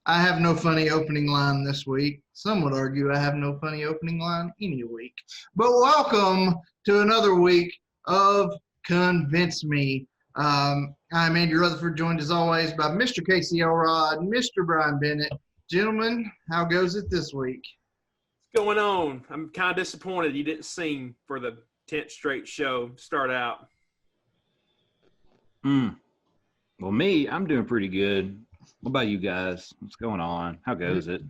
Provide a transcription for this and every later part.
I have no funny opening line this week. Some would argue I have no funny opening line any week. But welcome to another week of Convince Me. I'm Andy Rutherford, joined as always by Mr. Casey Elrod, Mr. Brian Bennett. Gentlemen, how goes it this week? What's going on? I'm kind of disappointed you didn't sing for the 10th straight show start out. Well, I'm doing pretty good. What about you guys? What's going on? How goes it?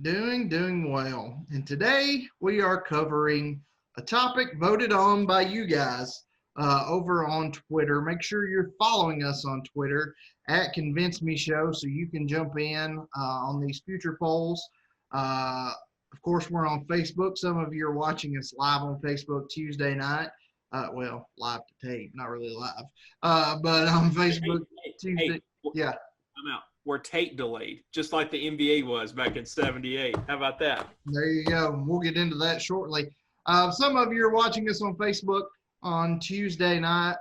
Doing well. And today we are covering a topic voted on by you guys over on Twitter. Make sure you're following us on Twitter at Convince Me Show so you can jump in on these future polls. Of course, we're on Facebook. Some of you are watching us live on Facebook Tuesday night. Live to tape, not really live. But on Facebook Tuesday. Yeah. I'm out. We're tape delayed, just like the NBA was back in ’78. How about that? There you go. We'll get into that shortly. Some of you are watching us on Facebook on Tuesday night.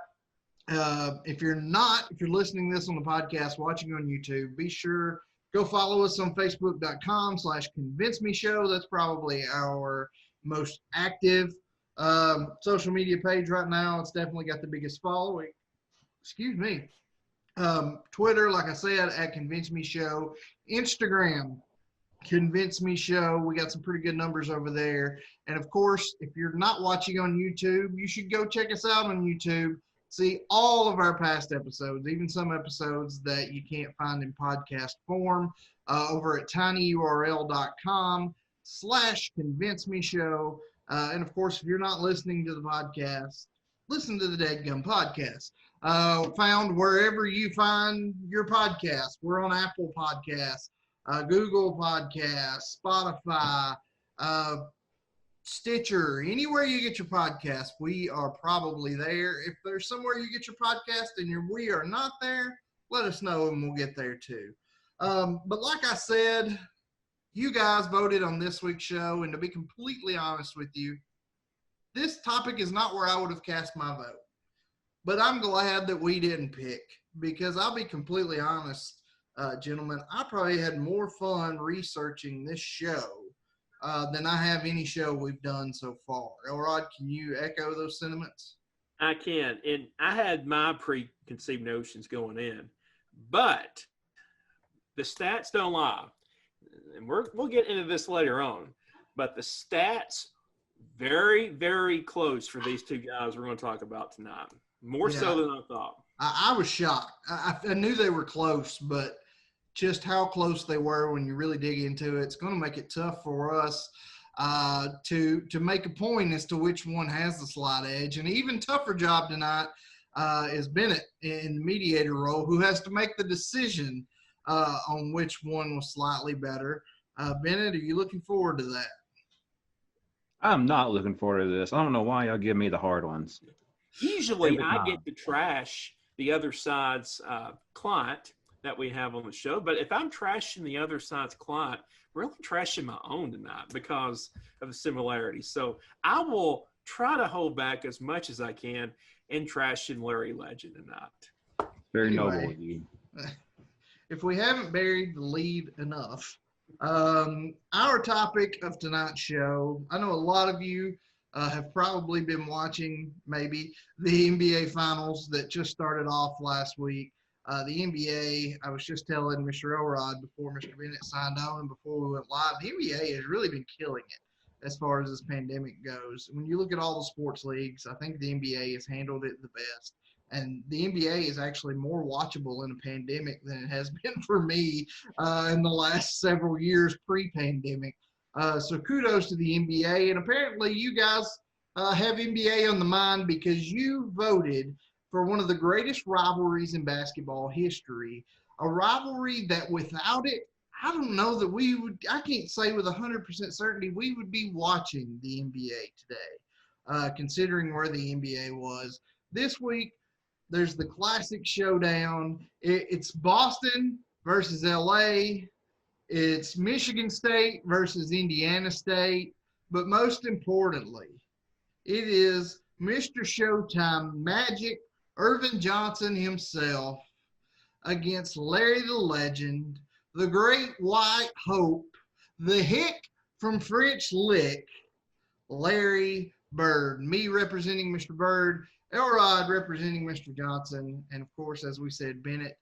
If you're listening to this on the podcast, watching on YouTube, be sure go follow us on Facebook.com/ConvinceMeShow. That's probably our most active social media page right now. It's definitely got the biggest following. Excuse me. Twitter, like I said, at Convince Me Show. Instagram, Convince Me Show. We got some pretty good numbers over there. And of course, if you're not watching on YouTube, you should go check us out on YouTube. See all of our past episodes, even some episodes that you can't find in podcast form, over at tinyurl.com/ConvinceMeShow. And of course, if you're not listening to the podcast, listen to the Deadgum podcast. Found wherever you find your podcast. We're on Apple Podcasts, Google Podcasts, Spotify, Stitcher, anywhere you get your podcast, we are probably there. If there's somewhere you get your podcast and we are not there, let us know and we'll get there too. But like I said, you guys voted on this week's show, and to be completely honest with you, this topic is not where I would have cast my vote. But I'm glad that we didn't pick, because I'll be completely honest, gentlemen, I probably had more fun researching this show than I have any show we've done so far. Elrod, can you echo those sentiments? I can. And I had my preconceived notions going in. But the stats don't lie. And we'll get into this later on. But the stats, very, very close for these two guys we're going to talk about tonight. More so than I thought. I was shocked. I knew they were close, but just how close they were when you really dig into it, it's going to make it tough for us to make a point as to which one has the slight edge. And an even tougher job tonight is Bennett in the mediator role, who has to make the decision on which one was slightly better. Bennett, are you looking forward to that? I'm not looking forward to this. I don't know why y'all give me the hard ones. Usually I get to trash the other side's client that we have on the show. But if I'm trashing the other side's client, I'm really trashing my own tonight because of the similarities. So I will try to hold back as much as I can in trashing Larry Legend tonight. Very noble of you. If we haven't buried the lead enough, our topic of tonight's show, I know a lot of you have probably been watching maybe the NBA Finals that just started off last week. The NBA, I was just telling Mr. Elrod before Mr. Bennett signed on and before we went live, the NBA has really been killing it as far as this pandemic goes. When you look at all the sports leagues, I think the NBA has handled it the best. And the NBA is actually more watchable in a pandemic than it has been for me in the last several years pre-pandemic. So kudos to the NBA. And apparently you guys have NBA on the mind because you voted for one of the greatest rivalries in basketball history, a rivalry that without it, I don't know that I can't say with 100% certainty we would be watching the NBA today, considering where the NBA was. This week, there's the classic showdown. It's Boston versus LA. It's Michigan State versus Indiana State. But most importantly, it is Mr. Showtime Magic Irvin Johnson himself against Larry the Legend, the great white hope, the hick from French Lick, Larry Bird. Me representing Mr. Bird, Elrod representing Mr. Johnson, and of course, as we said, Bennett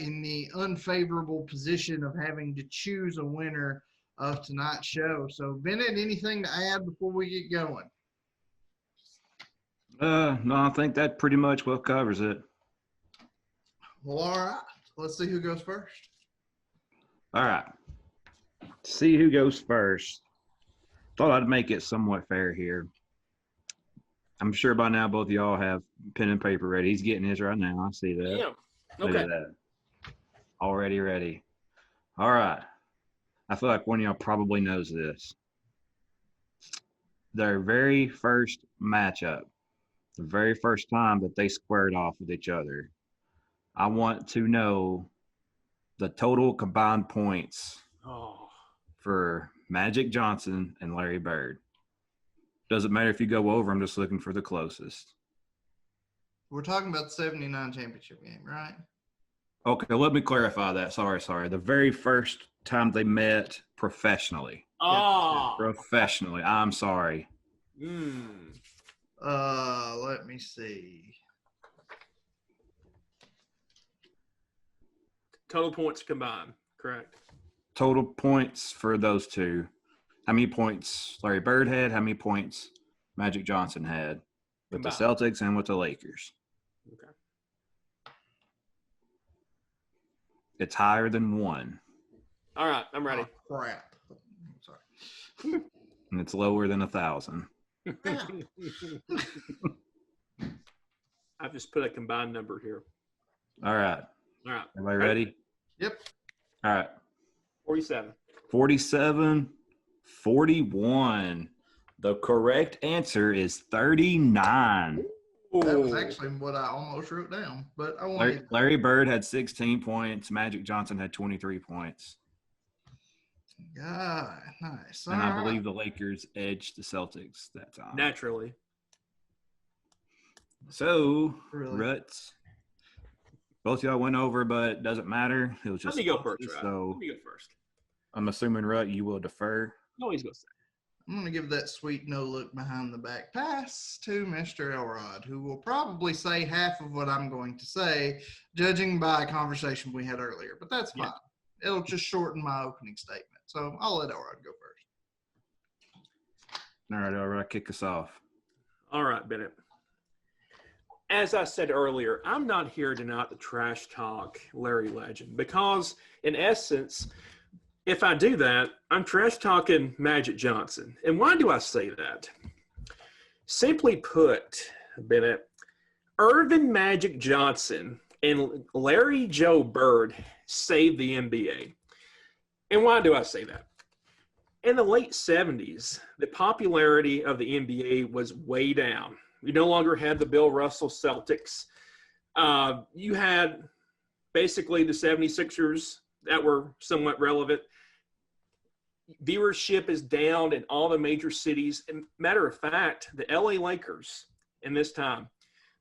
in the unfavorable position of having to choose a winner of tonight's show. So, Bennett, anything to add before we get going? No, I think that pretty much well covers it. Well, all right. Let's see who goes first. All right. See who goes first. Thought I'd make it somewhat fair here. I'm sure by now both of y'all have pen and paper ready. He's getting his right now. I see that. Yeah. Look Okay. at that. Already ready. All right. I feel like one of y'all probably knows this. Their very first matchup, the very first time that they squared off with each other, I want to know the total combined points for Magic Johnson and Larry Bird. Doesn't matter if you go over, I'm just looking for the closest. We're talking about the 79 championship game, right? Okay, let me clarify that. Sorry. The very first time they met professionally. Professionally. I'm sorry. Let me see. Total points combined, correct? Total points for those two. How many points Larry Bird had? How many points Magic Johnson had with the Celtics and with the Lakers? Okay. It's higher than 1. All right, I'm ready. Oh, crap. I'm sorry. And it's lower than 1,000. I've just put a combined number here. All right. Everybody ready? Yep. All right. 47. 47, 41. The correct answer is 39. That was actually what I almost wrote down, but I wanted. Larry Bird had 16 points. Magic Johnson had 23 points. God, nice. And I believe the Lakers edged the Celtics that time. Naturally. So, Really? Ruts. Both y'all went over, but it doesn't matter. It was just Let me go first, right? So Let me go first. I'm assuming, Rut, you will defer. No, he's going to say. I'm going to give that sweet no look behind the back pass to Mr. Elrod, who will probably say half of what I'm going to say, judging by a conversation we had earlier. But that's fine. Yeah. It'll just shorten my opening statement. So I'll let Elrod go first. All right, Elrod, kick us off. All right, Bennett. As I said earlier, I'm not here tonight to trash talk Larry Legend because, in essence, if I do that, I'm trash talking Magic Johnson. And why do I say that? Simply put, Bennett, Irvin Magic Johnson and Larry Joe Bird saved the NBA. And why do I say that? In the late 70s, the popularity of the NBA was way down. You no longer had the Bill Russell Celtics. You had basically the 76ers that were somewhat relevant. Viewership is down in all the major cities. And matter of fact, the LA Lakers in this time,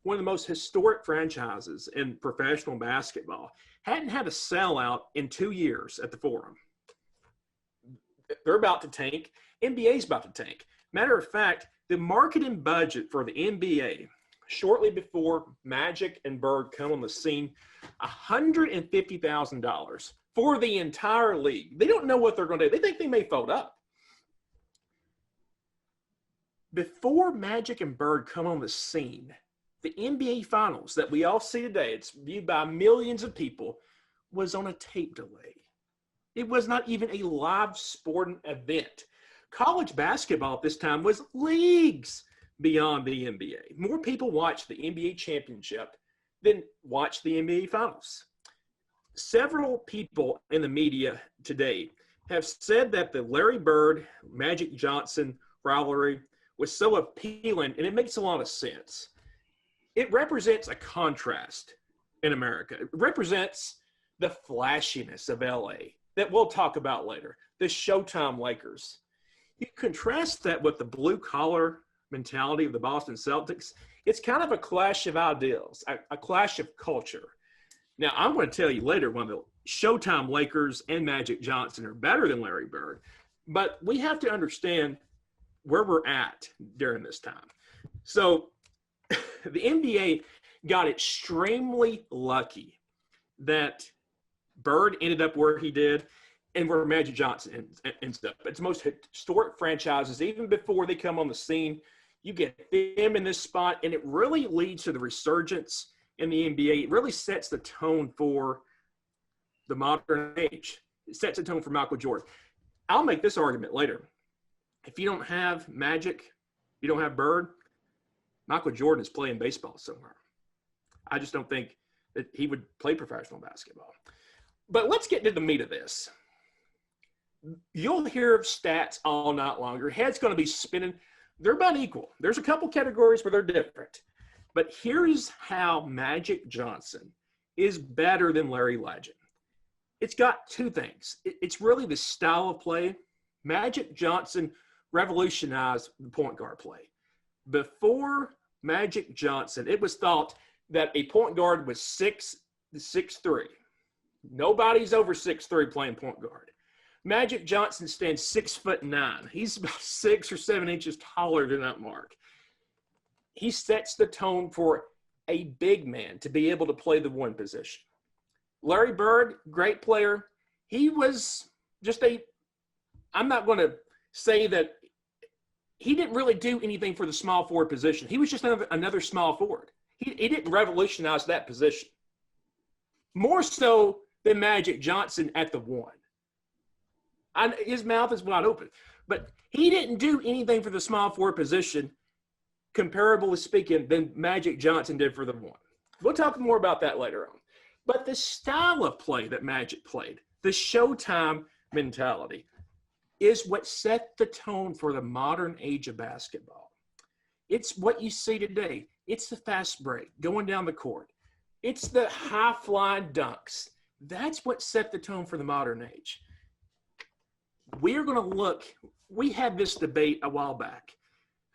one of the most historic franchises in professional basketball, hadn't had a sellout in 2 years at the Forum. They're about to tank. NBA's about to tank. Matter of fact, the marketing budget for the NBA shortly before Magic and Bird come on the scene, $150,000 for the entire league. They don't know what they're going to do. They think they may fold up. Before Magic and Bird come on the scene, the NBA Finals that we all see today, it's viewed by millions of people, was on a tape delay. It was not even a live sporting event. College basketball at this time was leagues beyond the NBA. More people watched the NBA Championship than watched the NBA Finals. Several people in the media today have said that the Larry Bird, Magic Johnson rivalry was so appealing, and it makes a lot of sense. It represents a contrast in America. It represents the flashiness of LA that we'll talk about later, the Showtime Lakers. You contrast that with the blue-collar mentality of the Boston Celtics. It's kind of a clash of ideals, a clash of culture. Now, I'm going to tell you later one of the Showtime Lakers and Magic Johnson are better than Larry Bird. But we have to understand where we're at during this time. So the NBA got extremely lucky that Bird ended up where he did and where Magic Johnson ends up. It's the most historic franchises, even before they come on the scene. You get them in this spot, and it really leads to the resurgence in the NBA. It really sets the tone for the modern age. It sets the tone for Michael Jordan. I'll make this argument later. If you don't have Magic, you don't have Bird, Michael Jordan is playing baseball somewhere. I just don't think that he would play professional basketball. But let's get to the meat of this. You'll hear stats all night long. Your head's going to be spinning. They're about equal. There's a couple categories where they're different. But here's how Magic Johnson is better than Larry Legend. It's got two things. It's really the style of play. Magic Johnson revolutionized the point guard play. Before Magic Johnson, it was thought that a point guard was 6'3". Nobody's over 6'3" playing point guard. Magic Johnson stands 6'9". He's about 6 or 7 inches taller than that mark. He sets the tone for a big man to be able to play the one position. Larry Bird, great player. He was just I'm not going to say that he didn't really do anything for the small forward position. He was just another small forward. He didn't revolutionize that position. More so than Magic Johnson at the one. His mouth is wide open. But he didn't do anything for the small forward position, comparably speaking, than Magic Johnson did for the one. We'll talk more about that later on. But the style of play that Magic played, the Showtime mentality, is what set the tone for the modern age of basketball. It's what you see today. It's the fast break, going down the court. It's the high-flying dunks. That's what set the tone for the modern age. We're going to look – we had this debate a while back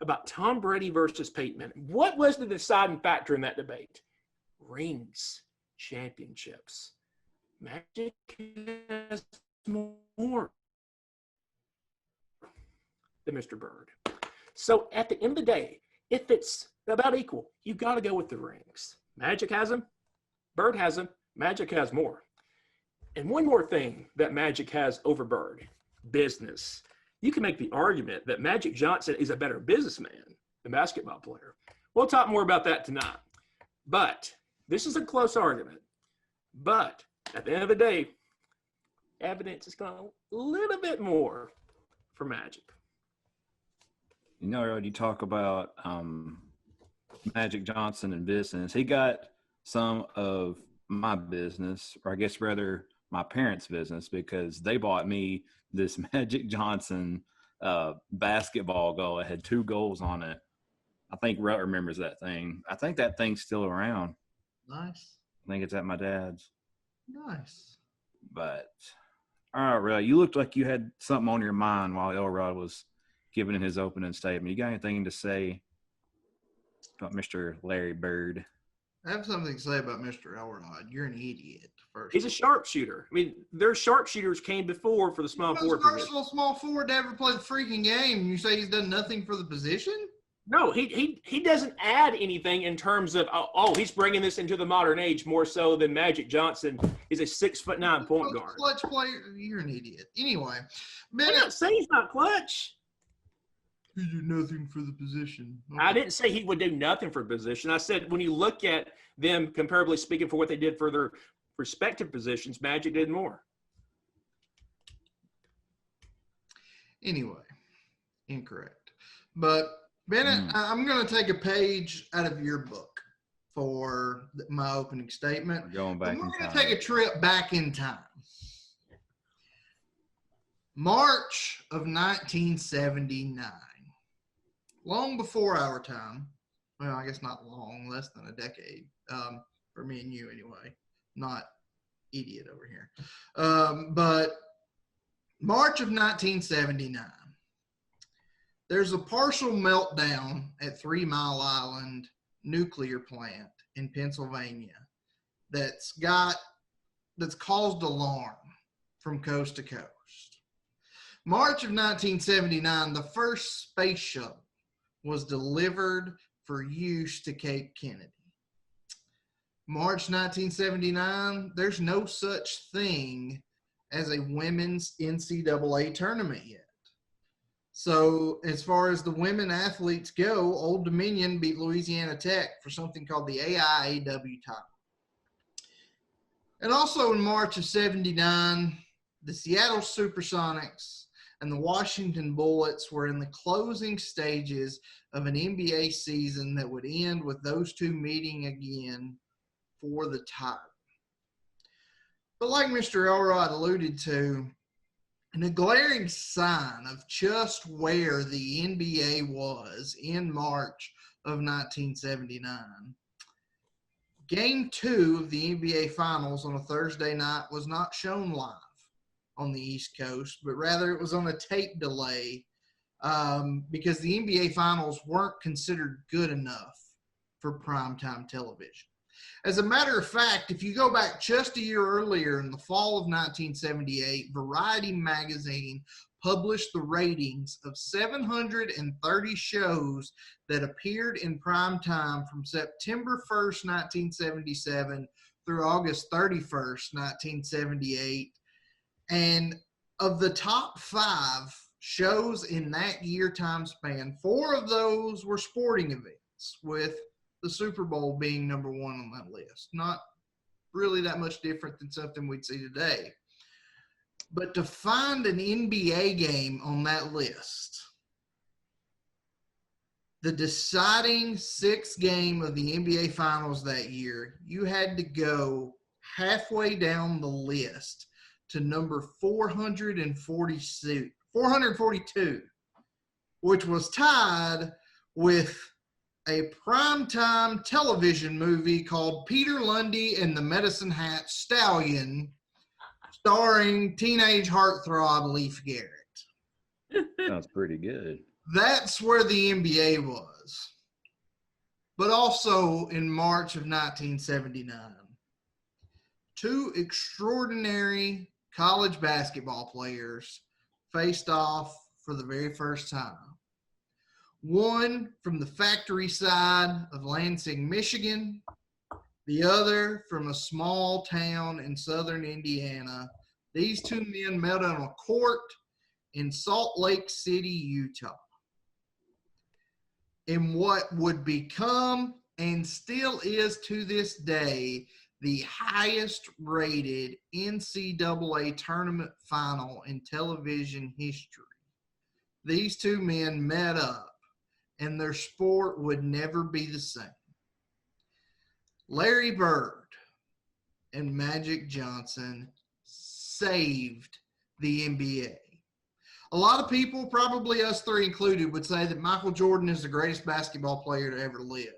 about Tom Brady versus Peyton Manning. What was the deciding factor in that debate? Rings, championships. Magic has more than Mr. Bird. So at the end of the day, if it's about equal, you've got to go with the rings. Magic has them. Bird has them. Magic has more. And one more thing that Magic has over Bird, business. You can make the argument that Magic Johnson is a better businessman than basketball player. We'll talk more about that tonight. But this is a close argument. But at the end of the day, evidence is going a little bit more for Magic. You know, you talk about Magic Johnson and business. He got some of my business, or I guess rather my parents' business, because they bought me this Magic Johnson basketball goal. It had 2 goals on it. I think Rut remembers that thing. I think that thing's still around. Nice. I think it's at my dad's. Nice. But, all right, Rut, you looked like you had something on your mind while Elrod was giving his opening statement. You got anything to say about Mr. Larry Bird? I have something to say about Mr. Elrod. You're an idiot. First, he's a sharpshooter. I mean, their sharpshooters came before for the small forward position. First small forward to ever play the freaking game. You say he's done nothing for the position? No, he doesn't add anything in terms of he's bringing this into the modern age more so than Magic Johnson is a 6'9" point guard. Clutch player. You're an idiot. Anyway, I'm not saying he's not clutch. He did nothing for the position. Okay. I didn't say he would do nothing for position. I said when you look at them comparably speaking for what they did for their respective positions, Magic did more. Anyway, incorrect. But, Bennett, I'm going to take a page out of your book for my opening statement. We're going back in time. We're going to take a trip back in time. March of 1979. Long before our time. Well, I guess not long, less than a decade. For me and you anyway. Not idiot over here. But March of 1979. There's a partial meltdown at 3 Mile Island nuclear plant in Pennsylvania that's got that's caused alarm from coast to coast. March of 1979, the first space shuttle was delivered for use to Cape Kennedy. March 1979, there's no such thing as a women's NCAA tournament yet. So as far as the women athletes go, Old Dominion beat Louisiana Tech for something called the AIAW title. And also in March of 79, the Seattle Supersonics and the Washington Bullets were in the closing stages of an NBA season that would end with those two meeting again for the title. But like Mr. Elrod alluded to, and a glaring sign of just where the NBA was in March of 1979, Game 2 of the NBA Finals on a Thursday night was not shown live on the East Coast, but rather it was on a tape delay because the NBA Finals weren't considered good enough for primetime television. As a matter of fact, if you go back just a year earlier in the fall of 1978, Variety magazine published the ratings of 730 shows that appeared in prime time from September 1st, 1977 through August 31st, 1978. And of the top 5 shows in that year time span, 4 of those were sporting events, with the Super Bowl being number 1 on that list. Not really that much different than something we'd see today. But to find an NBA game on that list, the deciding 6th game of the NBA Finals that year, you had to go halfway down the list to number 442, which was tied with a primetime television movie called Peter Lundy and the Medicine Hat Stallion, starring teenage heartthrob Leif Garrett. Sounds pretty good. That's where the NBA was. But also in March of 1979, 2 extraordinary college basketball players faced off for the very first time. One from the factory side of Lansing, Michigan, the other from a small town in southern Indiana. These 2 men met on a court in Salt Lake City, Utah, in what would become and still is to this day the highest rated NCAA tournament final in television history. These 2 men met up, and their sport would never be the same. Larry Bird and Magic Johnson saved the NBA. A lot of people, probably us 3 included, would say that Michael Jordan is the greatest basketball player to ever live.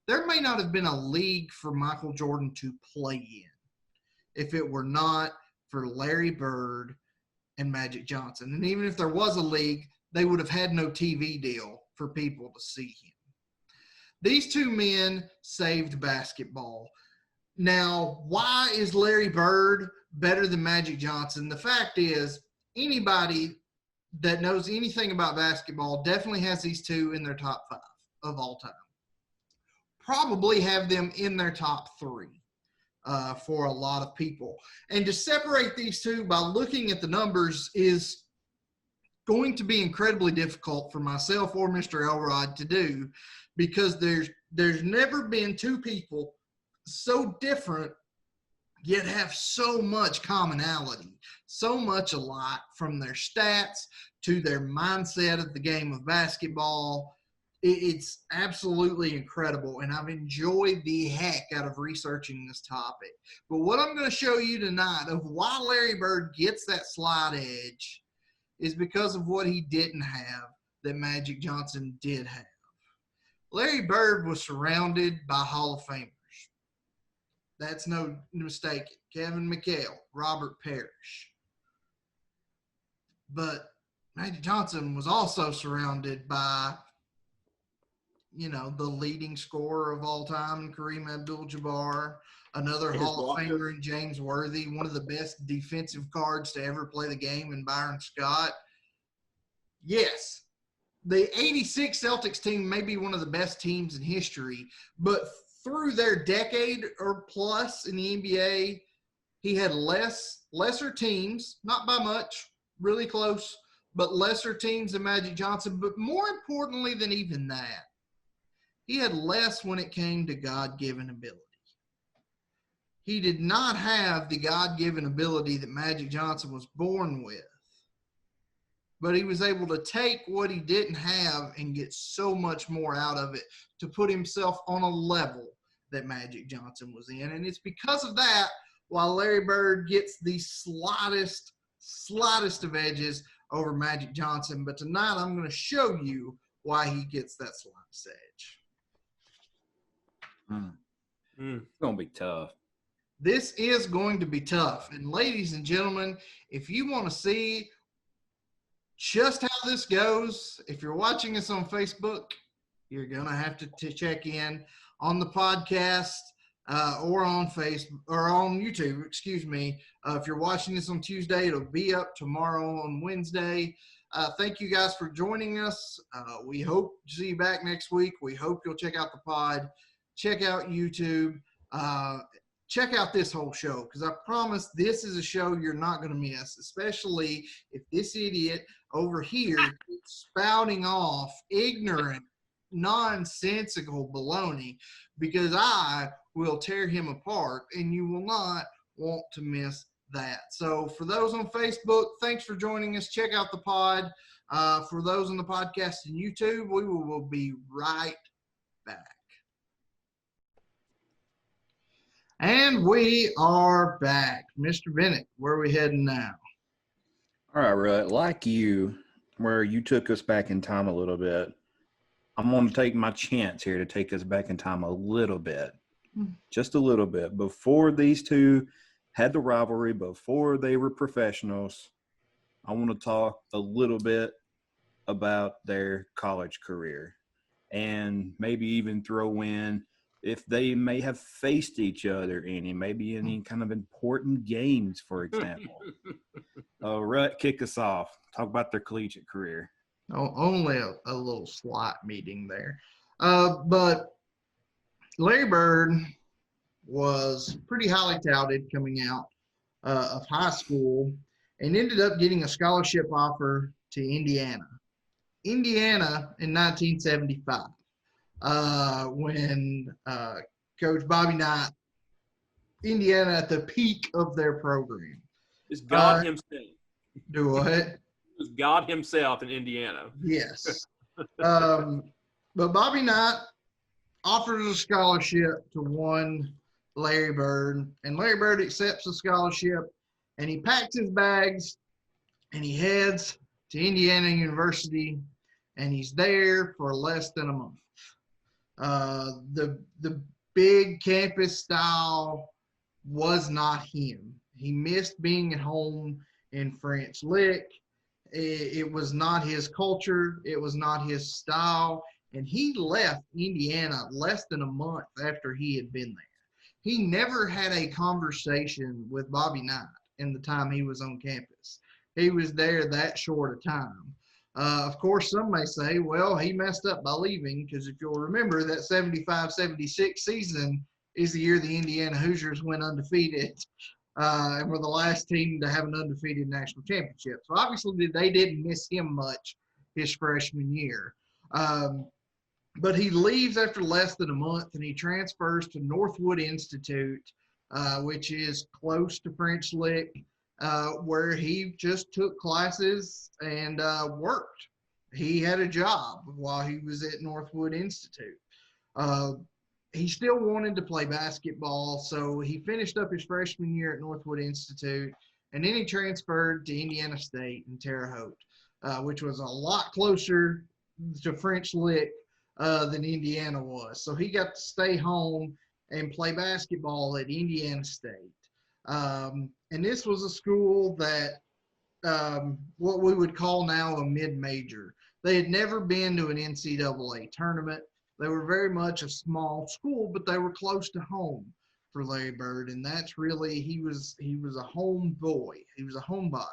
There may not have been a league for Michael Jordan to play in if it were not for Larry Bird and Magic Johnson. And even if there was a league, they would have had no TV deal for people to see him. These 2 men saved basketball. Now, why is Larry Bird better than Magic Johnson? The fact is, anybody that knows anything about basketball definitely has these 2 in their top 5 of all time. Probably have them in their top 3 for a lot of people. And to separate these 2 by looking at the numbers is going to be incredibly difficult for myself or Mr. Elrod to do, because there's never been 2 people so different yet have so much commonality, so much alike, from their stats to their mindset of the game of basketball. It's absolutely incredible, and I've enjoyed the heck out of researching this topic. But what I'm going to show you tonight of why Larry Bird gets that slight edge is because of what he didn't have that Magic Johnson did have. Larry Bird was surrounded by Hall of Famers. That's no mistake. Kevin McHale, Robert Parrish. But Magic Johnson was also surrounded by the leading scorer of all time, Kareem Abdul-Jabbar, another His Hall of blockers. Famer in James Worthy, one of the best defensive guards to ever play the game in Byron Scott. Yes, the 86 Celtics team may be one of the best teams in history, but through their decade or plus in the NBA, he had lesser teams, not by much, really close, but lesser teams than Magic Johnson. But more importantly than even that, he had less when it came to God-given ability. He did not have the God-given ability that Magic Johnson was born with, but he was able to take what he didn't have and get so much more out of it to put himself on a level that Magic Johnson was in. And it's because of that why Larry Bird gets the slightest of edges over Magic Johnson. But tonight I'm going to show you why he gets that slightest edge. It's going to be tough. This is going to be tough. And ladies and gentlemen, if you want to see just how this goes, if you're watching us on Facebook, you're going to have to check in on the podcast or on Facebook or on YouTube, excuse me. If you're watching this on Tuesday, it'll be up tomorrow on Wednesday. Thank you guys for joining us. We hope to see you back next week. We hope you'll check out the pod, check out YouTube, check out this whole show, because I promise this is a show you're not going to miss, especially if this idiot over here keeps spouting off ignorant, nonsensical baloney, because I will tear him apart, and you will not want to miss that. So for those on Facebook, thanks for joining us. Check out the pod. For those on the podcast and YouTube, we will be right back. And we are back. Mr. Bennett, where are we heading now? All right, Rut, like you, where you took us back in time a little bit, I'm going to take my chance here to take us back in time a little bit, just a little bit. Before these two had the rivalry, before they were professionals, I want to talk a little bit about their college career and maybe even throw in if they may have faced each other maybe any kind of important games, for example. Rut, kick us off. Talk about their collegiate career. Oh, only a little slight meeting there. But Larry Bird was pretty highly touted coming out of high school and ended up getting a scholarship offer to Indiana in 1975. When Coach Bobby Knight, Indiana at the peak of their program. It's God himself. Do what? It was God himself in Indiana. Yes. But Bobby Knight offers a scholarship to one Larry Bird, and Larry Bird accepts the scholarship, and he packs his bags, and he heads to Indiana University, and he's there for less than a month. The big campus style was not him. He missed being at home in French Lick. It was not his culture. It was not his style. And he left Indiana less than a month after he had been there. He never had a conversation with Bobby Knight in the time he was on campus. He was there that short a time. Of course, some may say, well, he messed up by leaving, because if you'll remember, that 75-76 season is the year the Indiana Hoosiers went undefeated and were the last team to have an undefeated national championship. So obviously they didn't miss him much his freshman year. But he leaves after less than a month, and he transfers to Northwood Institute, which is close to French Lick, where he just took classes and worked. He had a job while he was at Northwood Institute. He still wanted to play basketball, so he finished up his freshman year at Northwood Institute, and then he transferred to Indiana State in Terre Haute, which was a lot closer to French Lick than Indiana was. So he got to stay home and play basketball at Indiana State. And this was a school that what we would call now a mid-major. They had never been to an NCAA tournament. They were very much a small school, but they were close to home for Larry Bird, and that's really he was a home boy. He was a homebody.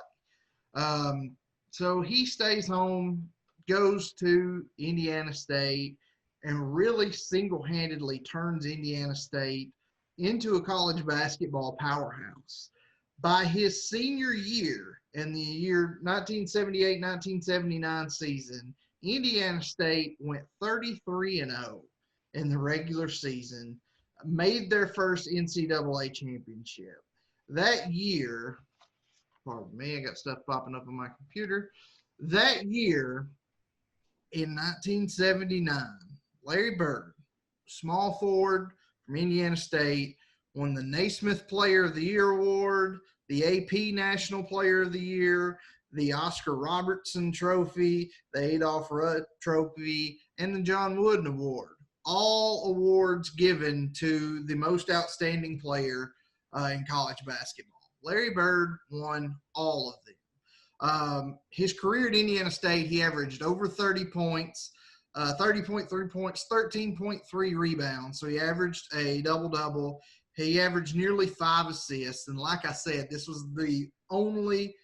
So he stays home, goes to Indiana State, and really single-handedly turns Indiana State into a college basketball powerhouse. By his senior year, in the year 1978-1979 season, Indiana State went 33-0 in the regular season, made their first NCAA championship. That year, pardon me, I got stuff popping up on my computer. That year, in 1979, Larry Bird, small forward from Indiana State, won the Naismith Player of the Year award, the AP National Player of the Year, the Oscar Robertson Trophy, the Adolph Rudd Trophy, and the John Wooden Award. All awards given to the most outstanding player in college basketball. Larry Bird won all of them. His career at Indiana State, he averaged over 30 points, 30.3 points, 13.3 rebounds. So he averaged a double-double. He averaged nearly 5 assists. And like I said, this was the only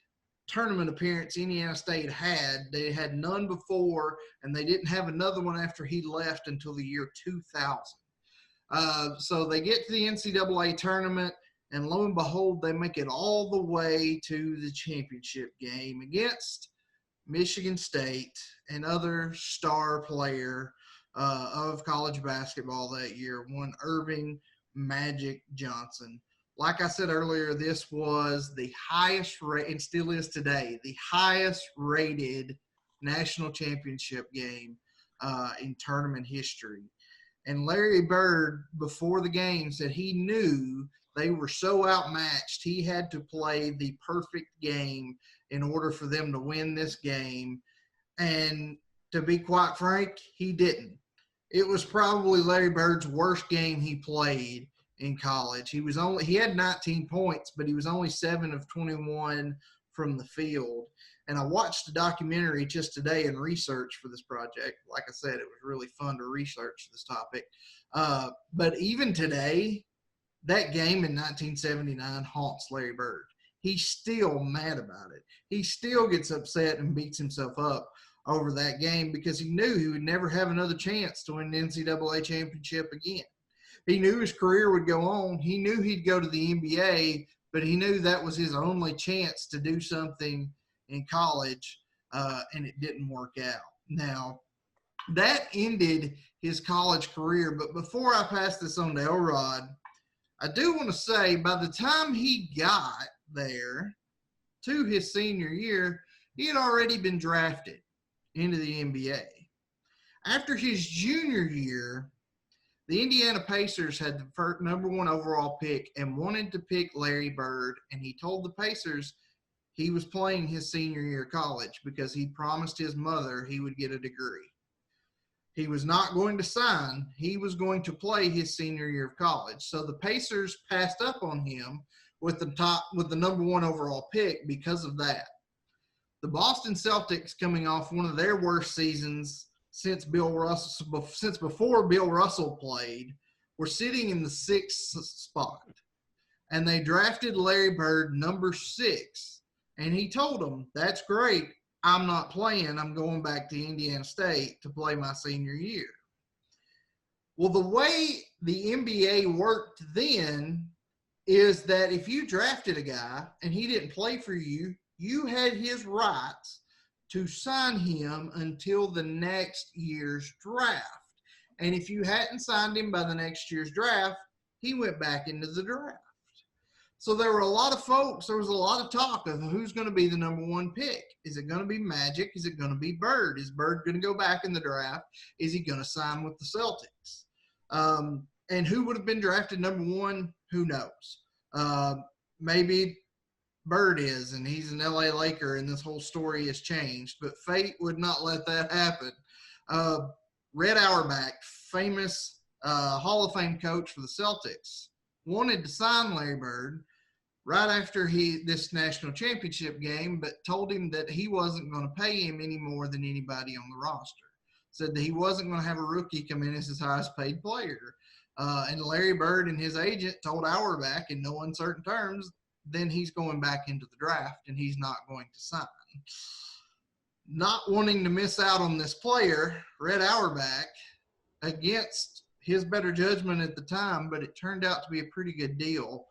tournament appearance Indiana State had. They had none before, and they didn't have another one after he left until the year 2000. So they get to the NCAA tournament, and lo and behold, they make it all the way to the championship game against Michigan State, another star player of college basketball that year, one Irving Magic Johnson. Like I said earlier, this was the highest rate, and still is today, the highest rated national championship game in tournament history. And Larry Bird, before the game, said he knew they were so outmatched, he had to play the perfect game in order for them to win this game. And to be quite frank, he didn't. It was probably Larry Bird's worst game he played in college. He had 19 points, but he was only 7 of 21 from the field. And I watched a documentary just today and research for this project. Like I said, it was really fun to research this topic. But even today, that game in 1979 haunts Larry Bird. He's still mad about it. He still gets upset and beats himself up over that game because he knew he would never have another chance to win the NCAA championship again. He knew his career would go on. He knew he'd go to the NBA, but he knew that was his only chance to do something in college, and it didn't work out. Now, that ended his college career, but before I pass this on to Elrod, I do want to say by the time he got there to his senior year, he had already been drafted into the NBA. After his junior year, the Indiana Pacers had the first #1 overall pick and wanted to pick Larry Bird, and he told the Pacers he was playing his senior year of college because he promised his mother he would get a degree. He was not going to sign. He was going to play his senior year of college. So the Pacers passed up on him with the #1 overall pick because of that. The Boston Celtics, coming off one of their worst seasons since before Bill Russell played, were sitting in the 6th spot. And they drafted Larry Bird #6. And he told them, that's great. I'm not playing. I'm going back to Indiana State to play my senior year. Well, the way the NBA worked then is that if you drafted a guy and he didn't play for you, you had his rights to sign him until the next year's draft. And if you hadn't signed him by the next year's draft, he went back into the draft. So there were a lot of folks, there was a lot of talk of who's going to be the #1 pick. Is it going to be Magic? Is it going to be Bird? Is Bird going to go back in the draft? Is he going to sign with the Celtics? And who would have been drafted #1? Who knows? Maybe Bird is, and he's an LA Laker, and this whole story has changed. But fate would not let that happen. Red Auerbach, famous Hall of Fame coach for the Celtics, wanted to sign Larry Bird right after this national championship game, but told him that he wasn't going to pay him any more than anybody on the roster. said that he wasn't going to have a rookie come in as his highest paid player. And Larry Bird and his agent told Auerbach in no uncertain terms, then he's going back into the draft and he's not going to sign. Not wanting to miss out on this player, Red Auerbach, against his better judgment at the time, but it turned out to be a pretty good deal,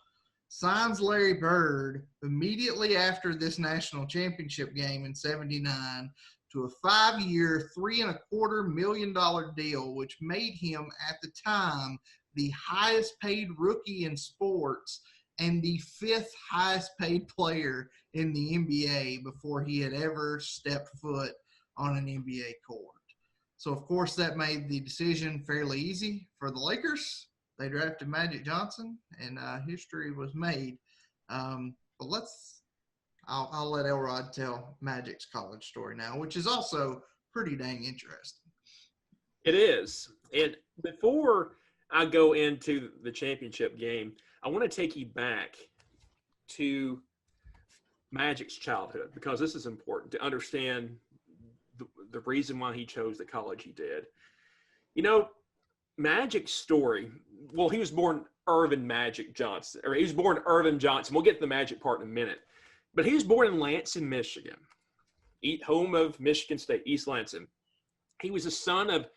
signs Larry Bird immediately after this national championship game in '79 to a 5-year, $3.25 million deal, which made him at the time the highest paid rookie in sports and the 5th highest paid player in the NBA before he had ever stepped foot on an NBA court. So, of course, that made the decision fairly easy for the Lakers. They drafted Magic Johnson, and history was made. But I'll let Elrod tell Magic's college story now, which is also pretty dang interesting. It is. And before I go into the championship game, I want to take you back to Magic's childhood, because this is important to understand the reason why he chose the college he did. You know, Magic's story, well, he was born Irvin Magic Johnson, or he was born Irvin Johnson. We'll get to the Magic part in a minute. But he was born in Lansing, Michigan, home of Michigan State, East Lansing. He was the son of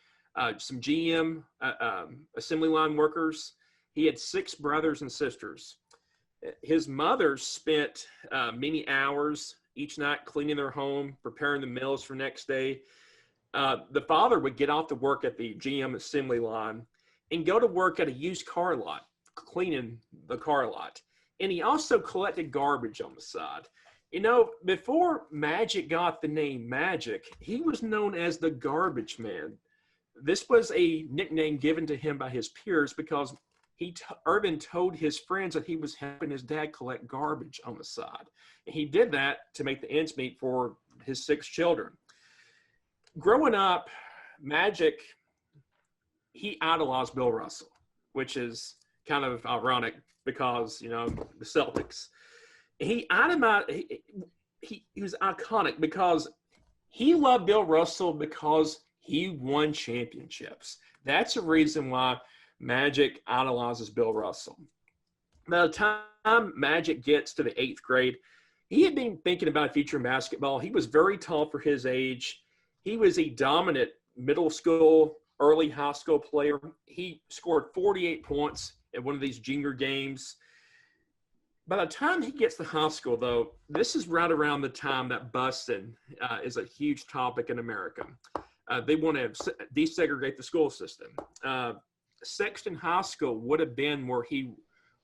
some GM assembly line workers. He had 6 brothers and sisters. His mother spent many hours each night cleaning their home, preparing the meals for next day. The father would get off to work at the GM assembly line and go to work at a used car lot, cleaning the car lot. And he also collected garbage on the side. You know, before Magic got the name Magic, he was known as the Garbage Man. This was a nickname given to him by his peers because Irvin told his friends that he was helping his dad collect garbage on the side. And he did that to make the ends meet for his 6 children. Growing up, Magic, he idolized Bill Russell, which is kind of ironic because, you know, the Celtics. He was iconic because he loved Bill Russell because he won championships. That's the reason why Magic idolizes Bill Russell. By the time Magic gets to the 8th grade, he had been thinking about a future in basketball. He was very tall for his age. He was a dominant middle school, early high school player. He scored 48 points at one of these junior games. By the time he gets to high school, though, this is right around the time that busing is a huge topic in America. They want to desegregate the school system. Sexton High School would have been where he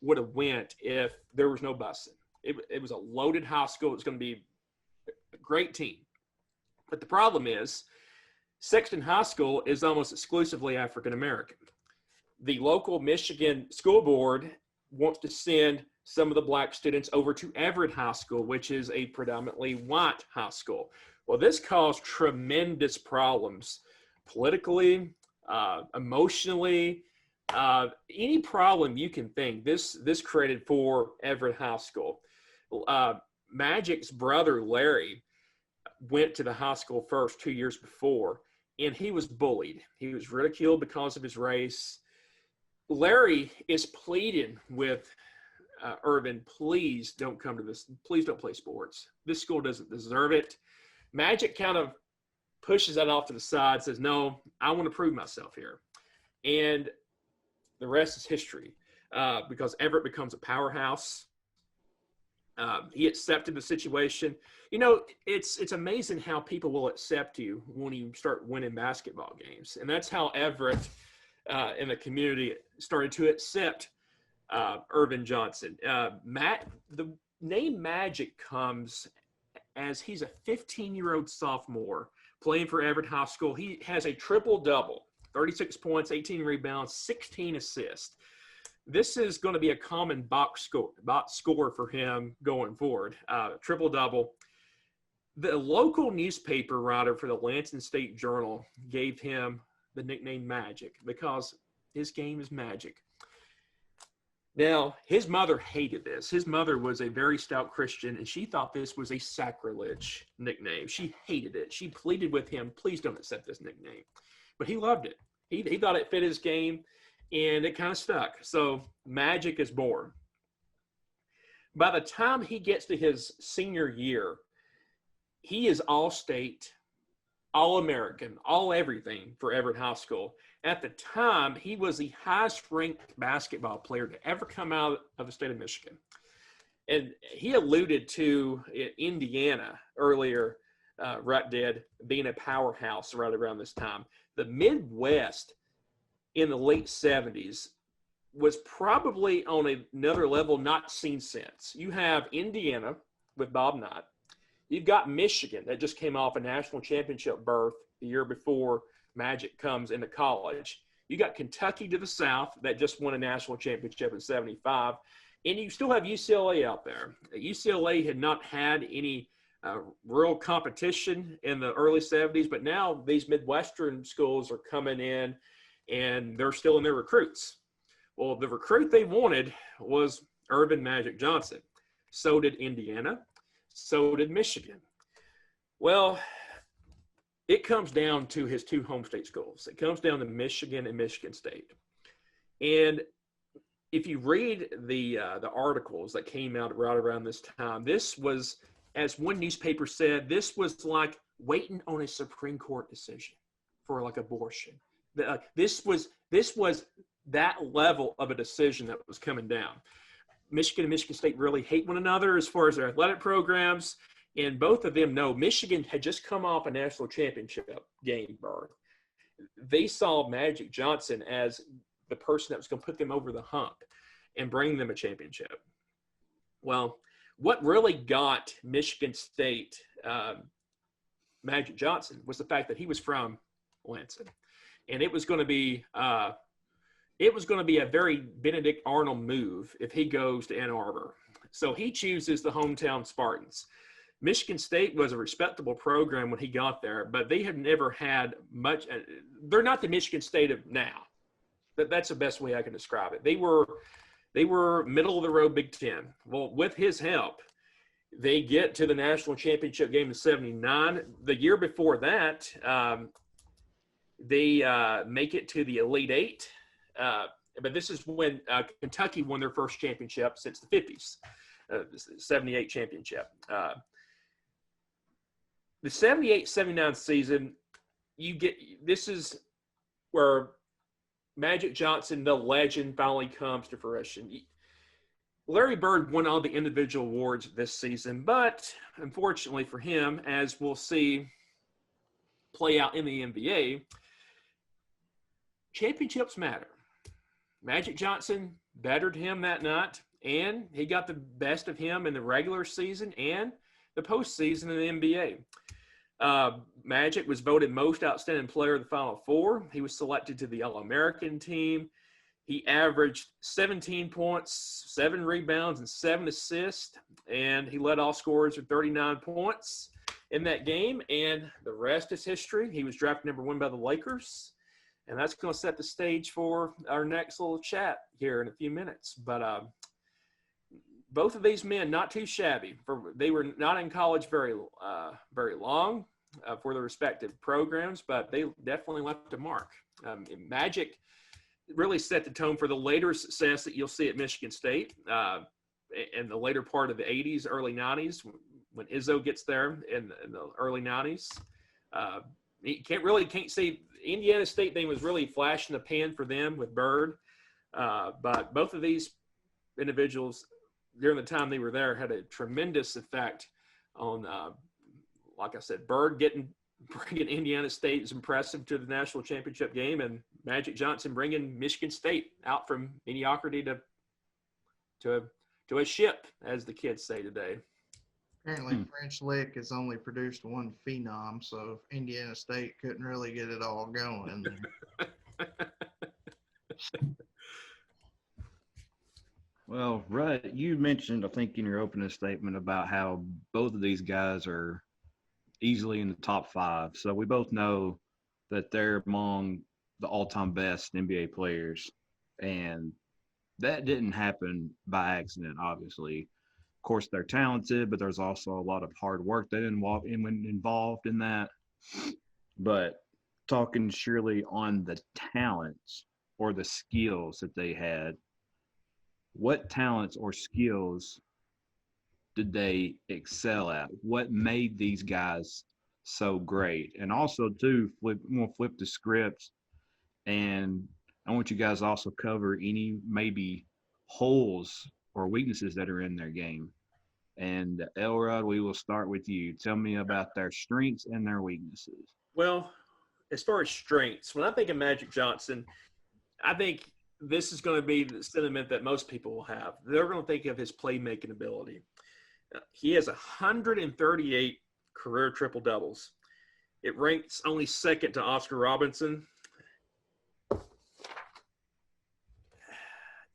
would have went if there was no busing. It was a loaded high school. It was going to be a great team. But the problem is Sexton High School is almost exclusively African-American. The local Michigan school board wants to send some of the black students over to Everett High School, which is a predominantly white high school. Well, this caused tremendous problems politically, emotionally, any problem you can think. This created for Everett High School. Magic's brother, Larry, went to the high school first 2 years before, and he was bullied. He was ridiculed because of his race. Larry is pleading with Irvin, please don't come to this. Please don't play sports. This school doesn't deserve it. Magic kind of pushes that off to the side, says, no, I want to prove myself here. And the rest is history because Everett becomes a powerhouse. He accepted the situation. You know, it's amazing how people will accept you when you start winning basketball games. And that's how Everett in the community started to accept Irvin Johnson. The name Magic comes as he's a 15-year-old sophomore playing for Everett High School. He has a triple-double, 36 points, 18 rebounds, 16 assists. This is going to be a common box score for him going forward, triple-double. The local newspaper writer for the Lansing State Journal gave him the nickname Magic because his game is magic. Now, his mother hated this. His mother was a very stout Christian, and she thought this was a sacrilege nickname. She hated it. She pleaded with him, please don't accept this nickname. But he loved it. He thought it fit his game, and it kind of stuck. So Magic is born. By the time he gets to his senior year, he is all-state, all-American, all everything for Everett High School. At the time, he was the highest-ranked basketball player to ever come out of the state of Michigan. And he alluded to Indiana earlier, Rut did, being a powerhouse right around this time. The Midwest in the late 70s was probably on another level not seen since. You have Indiana with Bob Knight. You've got Michigan that just came off a national championship berth the year before Magic comes into college. You got Kentucky to the south that just won a national championship in 75. And you still have UCLA out there. UCLA had not had any real competition in the early 70s, but now these Midwestern schools are coming in and they're still in their recruits. Well, the recruit they wanted was Earvin Magic Johnson. So did Indiana. So did Michigan. Well, it comes down to his two home state schools. It comes down to Michigan and Michigan State. And if you read the articles that came out right around this time, this was, as one newspaper said, this was like waiting on a Supreme Court decision for like abortion. This was that level of a decision that was coming down. Michigan and Michigan State really hate one another as far as their athletic programs, and both of them know Michigan had just come off a national championship game berth. They saw Magic Johnson as the person that was going to put them over the hump and bring them a championship. Well, what really got Michigan State Magic Johnson was the fact that he was from Lansing, and it was going to be a very Benedict Arnold move if he goes to Ann Arbor. So he chooses the hometown Spartans. Michigan State was a respectable program when he got there, but they have never had much. They're not the Michigan State of now. That's the best way I can describe it. They were middle of the road Big Ten. Well, with his help, they get to the national championship game in '79. The year before that, they make it to the Elite Eight. But this is when Kentucky won their first championship since the 50s, 78 championship. The 78-79 season, this is where Magic Johnson, the legend, finally comes to fruition. Larry Bird won all the individual awards this season, but unfortunately for him, as we'll see play out in the NBA, championships matter. Magic Johnson bettered him that night, and he got the best of him in the regular season and the postseason in the NBA. Magic was voted most outstanding player of the Final Four. He was selected to the All-American team. He averaged 17 points, 7 rebounds, and 7 assists, and he led all scorers with 39 points in that game, and the rest is history. He was drafted number 1 by the Lakers. And that's going to set the stage for our next little chat here in a few minutes. But both of these men, not too shabby. They were not in college very long for their respective programs, but they definitely left a mark. Magic really set the tone for the later success that you'll see at Michigan State in the later part of the 80s, early 90s, when Izzo gets there in the early 90s. You can't say Indiana State thing was really flash in the pan for them with Bird. But both of these individuals during the time they were there had a tremendous effect on, like I said, Bird bringing Indiana State is impressive to the national championship game, and Magic Johnson bringing Michigan State out from mediocrity to a ship, as the kids say today. Apparently, French Lick has only produced one phenom, so Indiana State couldn't really get it all going. Well, Rut, you mentioned, I think, in your opening statement about how both of these guys are easily in the top 5. So we both know that they're among the all-time best NBA players. And that didn't happen by accident, obviously. Of course, they're talented, but there's also a lot of hard work that involved in that. But talking surely on the talents or the skills that they had, what talents or skills did they excel at? What made these guys so great? And also, too, we'll flip the script, and I want you guys to also cover any maybe holes or weaknesses that are in their game. And Elrod, we will start with you. Tell me about their strengths and their weaknesses. Well, as far as strengths, when I think of Magic Johnson, I think this is going to be the sentiment that most people will have. They're going to think of his playmaking ability. He has 138 career triple doubles. It ranks only second to Oscar Robinson.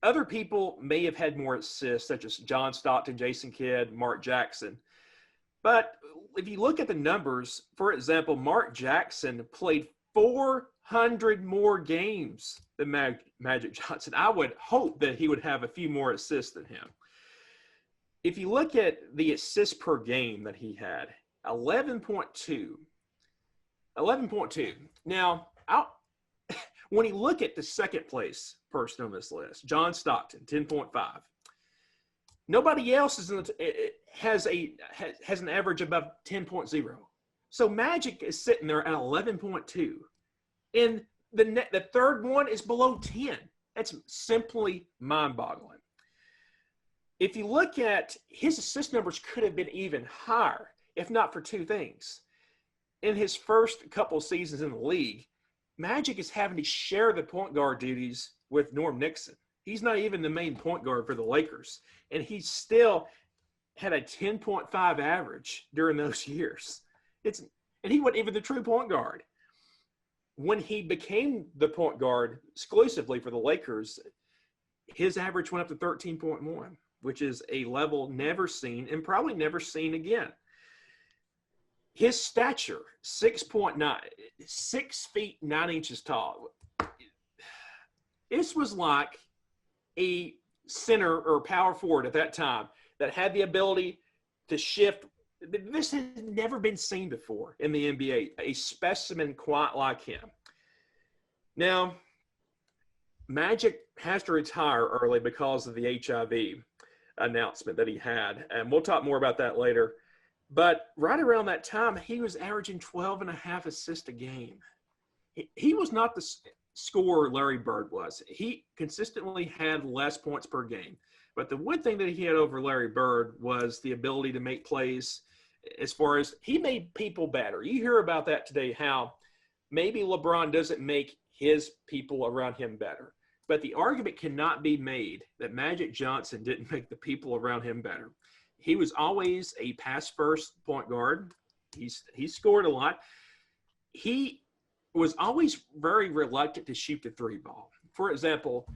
Other people may have had more assists, such as John Stockton, Jason Kidd, Mark Jackson. But if you look at the numbers, for example, Mark Jackson played 400 more games than Magic Johnson. I would hope that he would have a few more assists than him. If you look at the assists per game that he had, 11.2. 11.2. Now, when you look at the second place person on this list, John Stockton, 10.5. Nobody else has an average above 10.0. So Magic is sitting there at 11.2. And the third one is below 10. That's simply mind-boggling. If you look at his assist numbers, could have been even higher, if not for two things. In his first couple of seasons in the league, Magic is having to share the point guard duties with Norm Nixon. He's not even the main point guard for the Lakers, and he still had a 10.5 average during those years. And he wasn't even the true point guard. When he became the point guard exclusively for the Lakers, his average went up to 13.1, which is a level never seen and probably never seen again. His stature, 6'9", 6 feet 9 inches tall. This was like a center or power forward at that time that had the ability to shift. This has never been seen before in the NBA, a specimen quite like him. Now, Magic has to retire early because of the HIV announcement that he had, and we'll talk more about that later. But right around that time, he was averaging 12.5 assists a game. He was not the scorer Larry Bird was. He consistently had less points per game. But the one thing that he had over Larry Bird was the ability to make plays as far as he made people better. You hear about that today, how maybe LeBron doesn't make his people around him better. But the argument cannot be made that Magic Johnson didn't make the people around him better. He was always a pass-first point guard. He scored a lot. He was always very reluctant to shoot the three ball. For example,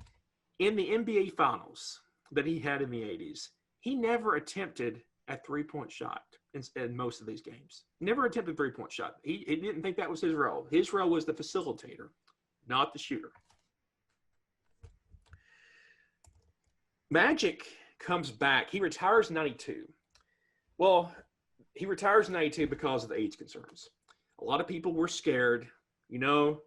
in the NBA Finals that he had in the 80s, he never attempted a three-point shot in most of these games. Never attempted a three-point shot. He didn't think that was his role. His role was the facilitator, not the shooter. Magic comes back. He retires in 92. Well, he retires in 92 because of age concerns. A lot of people were scared. You know,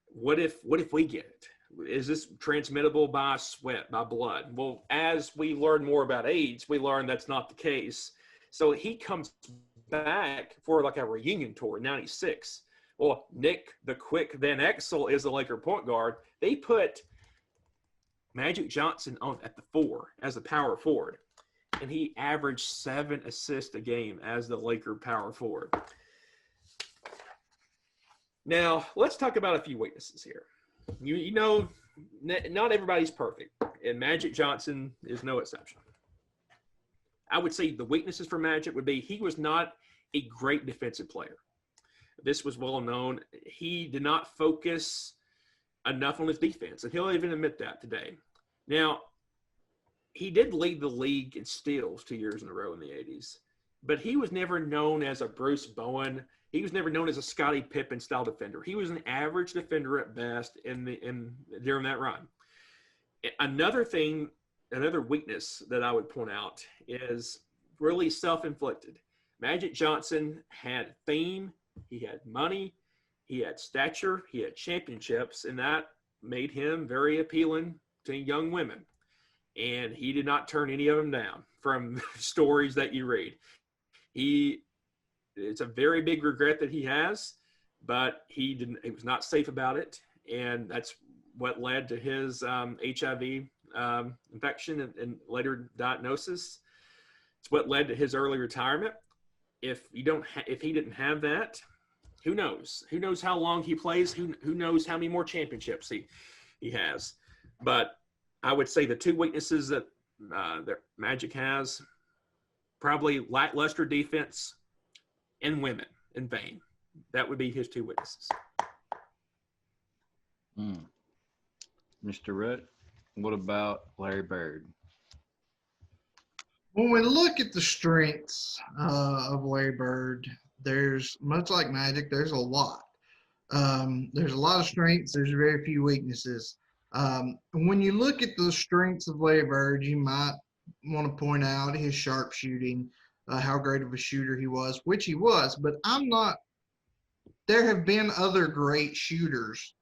what if we get it? Is this transmittable by sweat, by blood? Well, as we learn more about AIDS, we learn that's not the case. So he comes back for like a reunion tour in 96. Well, Nick the Quick Van Exel is the Laker point guard. They put Magic Johnson on at the 4 as a power forward, and he averaged 7 assists a game as the Laker power forward. Now, let's talk about a few weaknesses here. You know, not everybody's perfect, and Magic Johnson is no exception. I would say the weaknesses for Magic would be he was not a great defensive player. This was well known. He did not focus enough on his defense, and he'll even admit that today. Now, he did lead the league in steals 2 years in a row in the 80s, but he was never known as a Bruce Bowen. He was never known as a Scottie Pippen style defender. He was an average defender at best during that run. Another weakness that I would point out is really self-inflicted. Magic Johnson had fame, he had money, he had stature, he had championships, and that made him very appealing to young women. And he did not turn any of them down from stories that you read. It's a very big regret that he has, but he was not safe about it. And that's what led to his HIV infection and later diagnosis. It's what led to his early retirement. If he didn't have that, who knows? Who knows how long he plays? Who knows how many more championships he has? But I would say the two weaknesses that Magic has, probably lackluster defense and women and fame. That would be his two weaknesses. Mr. Rhett, what about Larry Bird? When we look at the strengths of Larry Bird, there's, much like Magic, there's a lot. There's a lot of strengths. There's very few weaknesses. When you look at the strengths of Larry Bird, you might want to point out his sharpshooting, how great of a shooter he was, which he was. But there have been other great shooters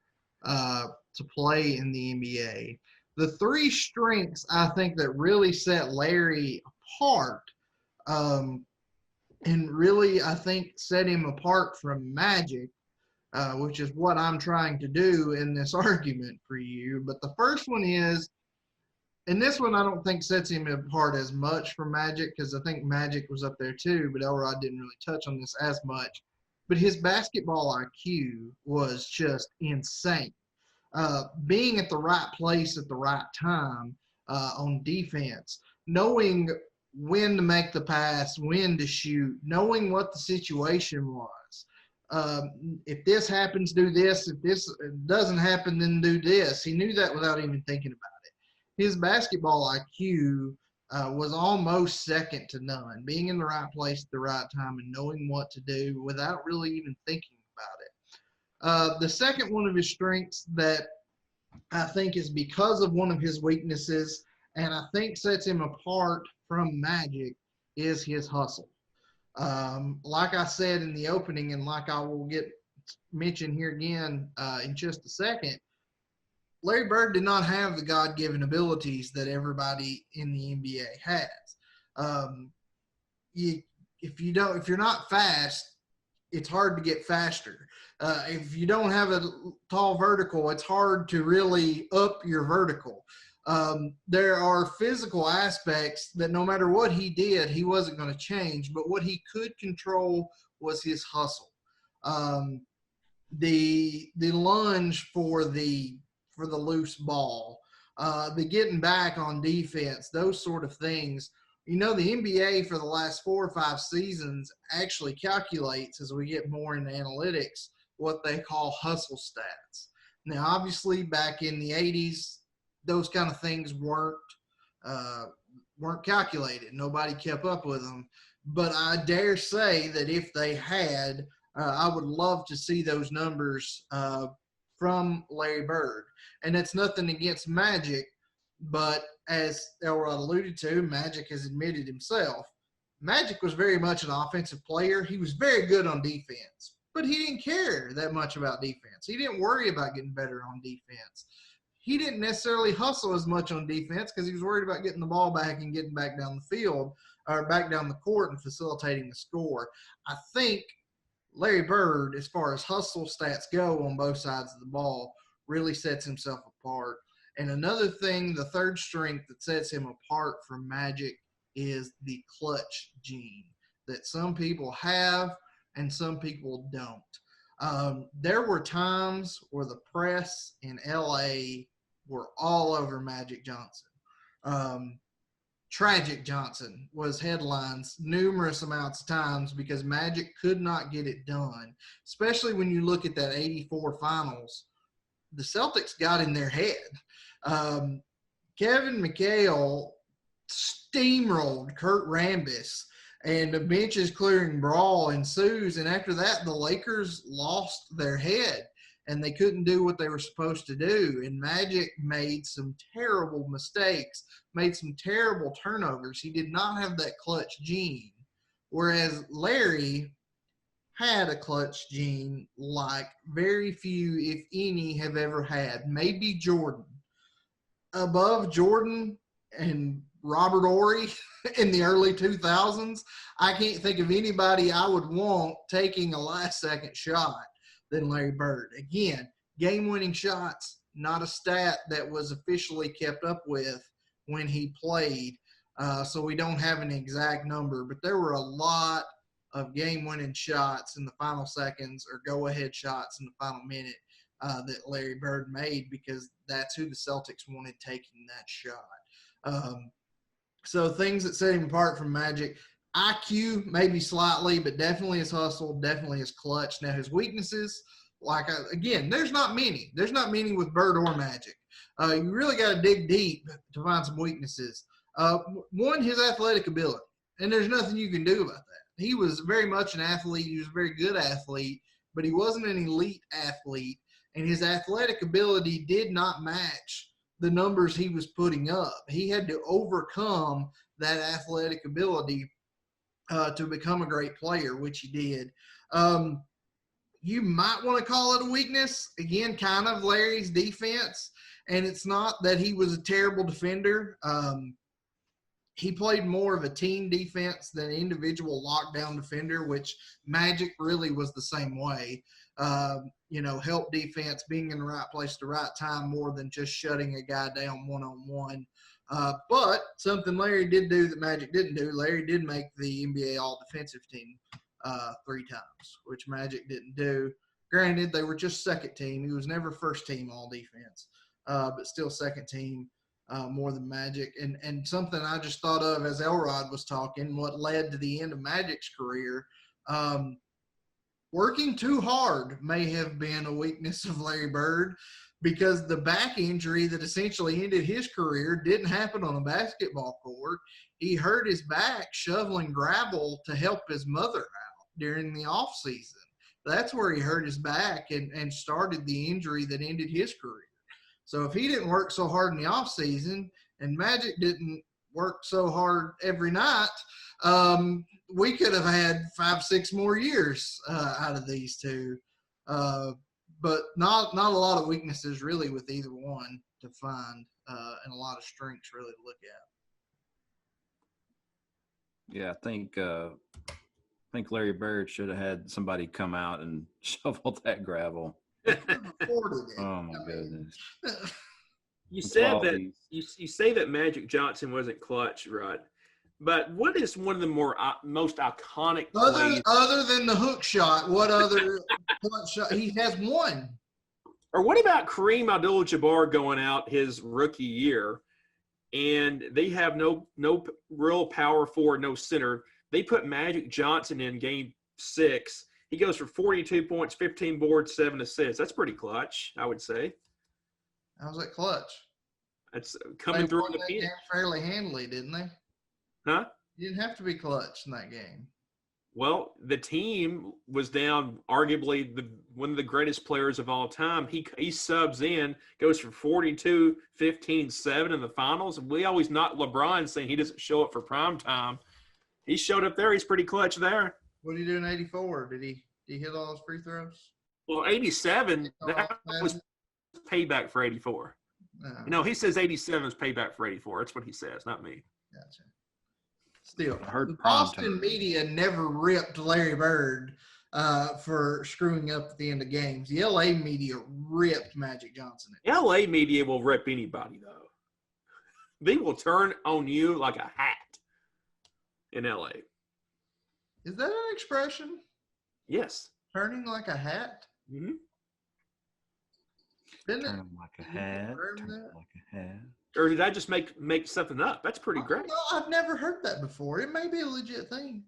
to play in the NBA. The three strengths I think that really set Larry apart, and really I think set him apart from Magic, which is what I'm trying to do in this argument for you. But the first one is, and this one I don't think sets him apart as much from Magic, because I think Magic was up there too, but Elrod didn't really touch on this as much. But his basketball IQ was just insane. Being at the right place at the right time on defense, knowing when to make the pass, when to shoot, knowing what the situation was. If this happens, do this. If this doesn't happen, then do this. He knew that without even thinking about it. His basketball IQ was almost second to none, being in the right place at the right time and knowing what to do without really even thinking about it. The second one of his strengths that I think is because of one of his weaknesses, and I think sets him apart from Magic, is his hustle. Like I said in the opening, and like I will get mentioned here again in just a second, Larry Bird did not have the God-given abilities that everybody in the NBA has. If you're not fast, it's hard to get faster. If you don't have a tall vertical, it's hard to really up your vertical. There are physical aspects that no matter what he did, he wasn't going to change, but what he could control was his hustle. The lunge for the loose ball, the getting back on defense, those sort of things. You know, the NBA for the last 4 or 5 seasons actually calculates, as we get more into analytics, what they call hustle stats. Now, obviously, back in the 80s, those kind of things weren't calculated. Nobody kept up with them. But I dare say that if they had, I would love to see those numbers from Larry Bird. And that's nothing against Magic, but as Elrod alluded to, Magic has admitted himself, Magic was very much an offensive player. He was very good on defense, but he didn't care that much about defense. He didn't worry about getting better on defense. He didn't necessarily hustle as much on defense because he was worried about getting the ball back and getting back down the field or back down the court and facilitating the score. I think Larry Bird, as far as hustle stats go on both sides of the ball, really sets himself apart. And another thing, the third strength that sets him apart from Magic is the clutch gene that some people have and some people don't. There were times where the press in LA were all over Magic Johnson. Tragic Johnson was headlines numerous amounts of times because Magic could not get it done, especially when you look at that 84 finals. The Celtics got in their head. Kevin McHale steamrolled Kurt Rambis, and a benches clearing brawl ensues. And after that, the Lakers lost their head. and they couldn't do what they were supposed to do. And Magic made some terrible mistakes, made some terrible turnovers. He did not have that clutch gene, whereas Larry had a clutch gene like very few, if any, have ever had. Maybe Jordan. Above Jordan and Robert Horry in the early 2000s, I can't think of anybody I would want taking a last-second shot than Larry Bird. Again, game-winning shots, not a stat that was officially kept up with when he played, so we don't have an exact number. But there were a lot of game-winning shots in the final seconds or go-ahead shots in the final minute that Larry Bird made, because that's who the Celtics wanted taking that shot. So things that set him apart from Magic, IQ maybe slightly, but definitely his hustle, definitely his clutch. Now his weaknesses, again, there's not many. There's not many with Bird or Magic. You really got to dig deep to find some weaknesses. One, his athletic ability, and there's nothing you can do about that. He was very much an athlete. He was a very good athlete, but he wasn't an elite athlete, and his athletic ability did not match the numbers he was putting up. He had to overcome that athletic ability to become a great player, which he did. You might want to call it a weakness. Again, kind of Larry's defense, and it's not that he was a terrible defender. He played more of a team defense than an individual lockdown defender, which Magic really was the same way. Help defense, being in the right place at the right time more than just shutting a guy down one-on-one. But something Larry did do that Magic didn't do, Larry did make the NBA All-Defensive Team 3 times, which Magic didn't do. Granted, they were just second team. He was never first team All-Defense, but still second team more than Magic. And something I just thought of as Elrod was talking, what led to the end of Magic's career, working too hard may have been a weakness of Larry Bird, because the back injury that essentially ended his career didn't happen on a basketball court. He hurt his back shoveling gravel to help his mother out during the off season. That's where he hurt his back and started the injury that ended his career. So if he didn't work so hard in the off season and Magic didn't work so hard every night, we could have had 5-6 more years out of these two. But not a lot of weaknesses really with either one to find, and a lot of strengths really to look at. Yeah, I think Larry Bird should have had somebody come out and shovel that gravel. Oh my goodness! You said that you say that Magic Johnson wasn't clutch, right? But what is one of the most iconic plays? Other than the hook shot, what other clutch shot? He has one. Or what about Kareem Abdul-Jabbar going out his rookie year, and they have no real power forward, no center. They put Magic Johnson in Game 6. He goes for 42 points, 15 boards, 7 assists. That's pretty clutch, I would say. How's that clutch? That's coming through the game fairly handily, didn't they? Huh? You didn't have to be clutch in that game. Well, the team was down arguably one of the greatest players of all time. He subs in, goes for 42, 15, 7 in the finals. And we always knock LeBron saying he doesn't show up for prime time. He showed up there. He's pretty clutch there. What did he do in 84? Did he hit all his free throws? Well, 87, that was payback for 84. He says 87 is payback for 84. That's what he says, not me. Gotcha. Still, the Boston media never ripped Larry Bird for screwing up at the end of games. The LA media ripped Magic Johnson. LA media will rip anybody, though. They will turn on you like a hat in LA. Is that an expression? Yes. Turning like a hat? Mm-hmm. Turning like a hat. Turning like a hat. Or did I just make something up? That's pretty great. No, I've never heard that before. It may be a legit thing.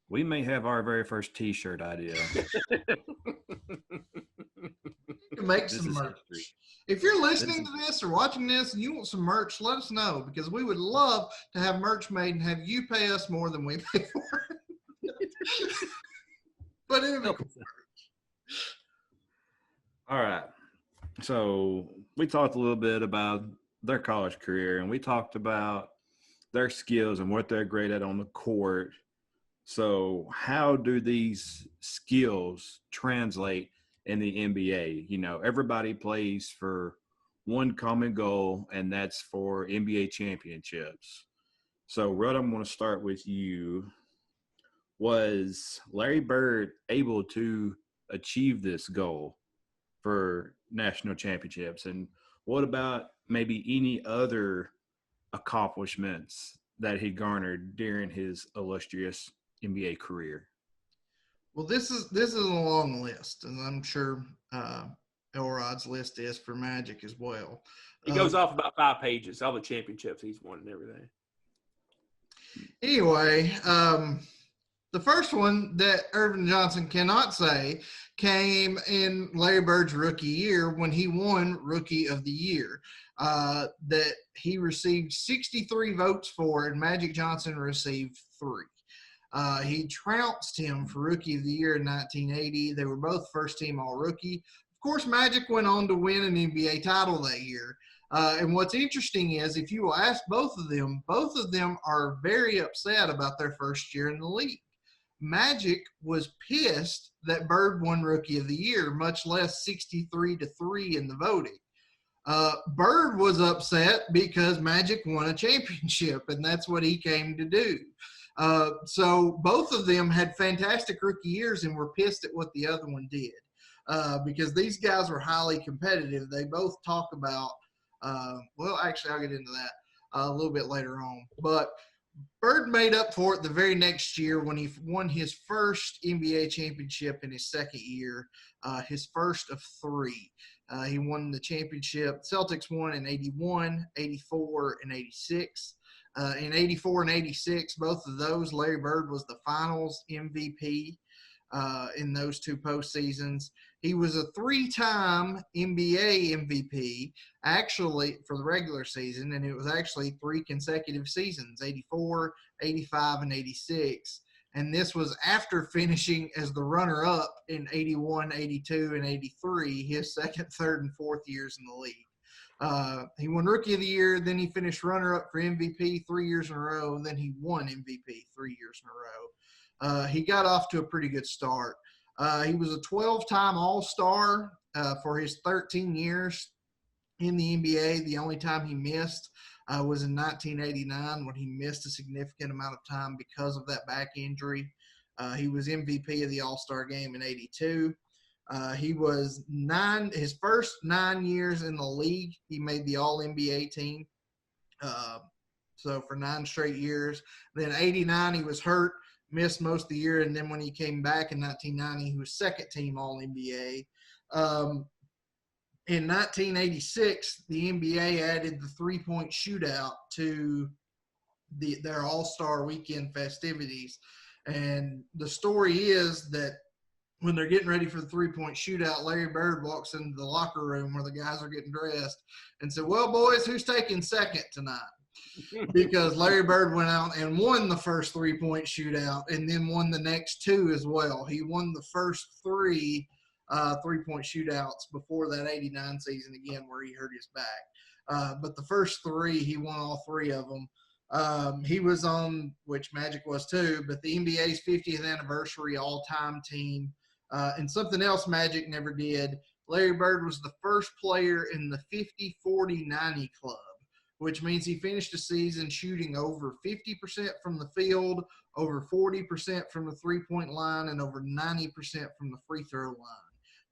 We may have our very first T-shirt idea. Make some merch. If you're listening to this or watching this and you want some merch, let us know, because we would love to have merch made and have you pay us more than we pay for it. But it would be cool. All right. So we talked a little bit about their college career, and we talked about their skills and what they're great at on the court. So how do these skills translate in the NBA? You know, everybody plays for one common goal, and that's for NBA championships. So, Rudd, I'm going to start with you. Was Larry Bird able to achieve this goal for national championships? And what about maybe any other accomplishments that he garnered during his illustrious NBA career? Well, this is a long list, and I'm sure Elrod's list is for Magic as well. It goes off about 5 pages, all the championships he's won and everything. Anyway, the first one that Irvin Johnson cannot say came in Larry Bird's rookie year when he won Rookie of the Year, that he received 63 votes for, and Magic Johnson received 3. He trounced him for Rookie of the Year in 1980. They were both first-team All-Rookie. Of course, Magic went on to win an NBA title that year. And what's interesting is if you will ask both of them are very upset about their first year in the league. Magic was pissed that Bird won Rookie of the Year, much less 63-3 in the voting. Bird was upset because Magic won a championship, and that's what he came to do. So both of them had fantastic rookie years and were pissed at what the other one did, because these guys were highly competitive. They both talk about well, actually, I'll get into that a little bit later on. But Bird made up for it the very next year when he won his first NBA championship in his second year, his first of 3. He won the championship. Celtics won in 81, 84, and 86. In 84 and 86, both of those, Larry Bird was the finals MVP in those 2 postseasons. He was a 3-time NBA MVP, actually, for the regular season, and it was actually 3 consecutive seasons, 84, 85, and 86. And this was after finishing as the runner-up in 81, 82, and 83, his second, third, and fourth years in the league. He won Rookie of the Year, then he finished runner-up for MVP 3 years in a row, and then he won MVP 3 years in a row. He got off to a pretty good start. He was a 12-time All-Star for his 13 years in the NBA. The only time he missed was in 1989 when he missed a significant amount of time because of that back injury. He was MVP of the All-Star game in 82. He was his first 9 years in the league, he made the All-NBA team. So for 9 straight years. Then 89, he was hurt, missed most of the year, and then when he came back in 1990, he was second team All-NBA. In 1986, the NBA added the 3-point shootout to their All-Star weekend festivities. And the story is that when they're getting ready for the 3-point shootout, Larry Bird walks into the locker room where the guys are getting dressed and said, "Well, boys, who's taking second tonight?" Because Larry Bird went out and won the first 3-point shootout and then won the next 2 as well. He won the first 3 3-point shootouts before that 89 season again where he hurt his back. But the first 3, he won all 3 of them. He was on, which Magic was too, but the NBA's 50th anniversary all-time team. And something else Magic never did, Larry Bird was the first player in the 50-40-90 club, which means he finished the season shooting over 50% from the field, over 40% from the three-point line, and over 90% from the free throw line.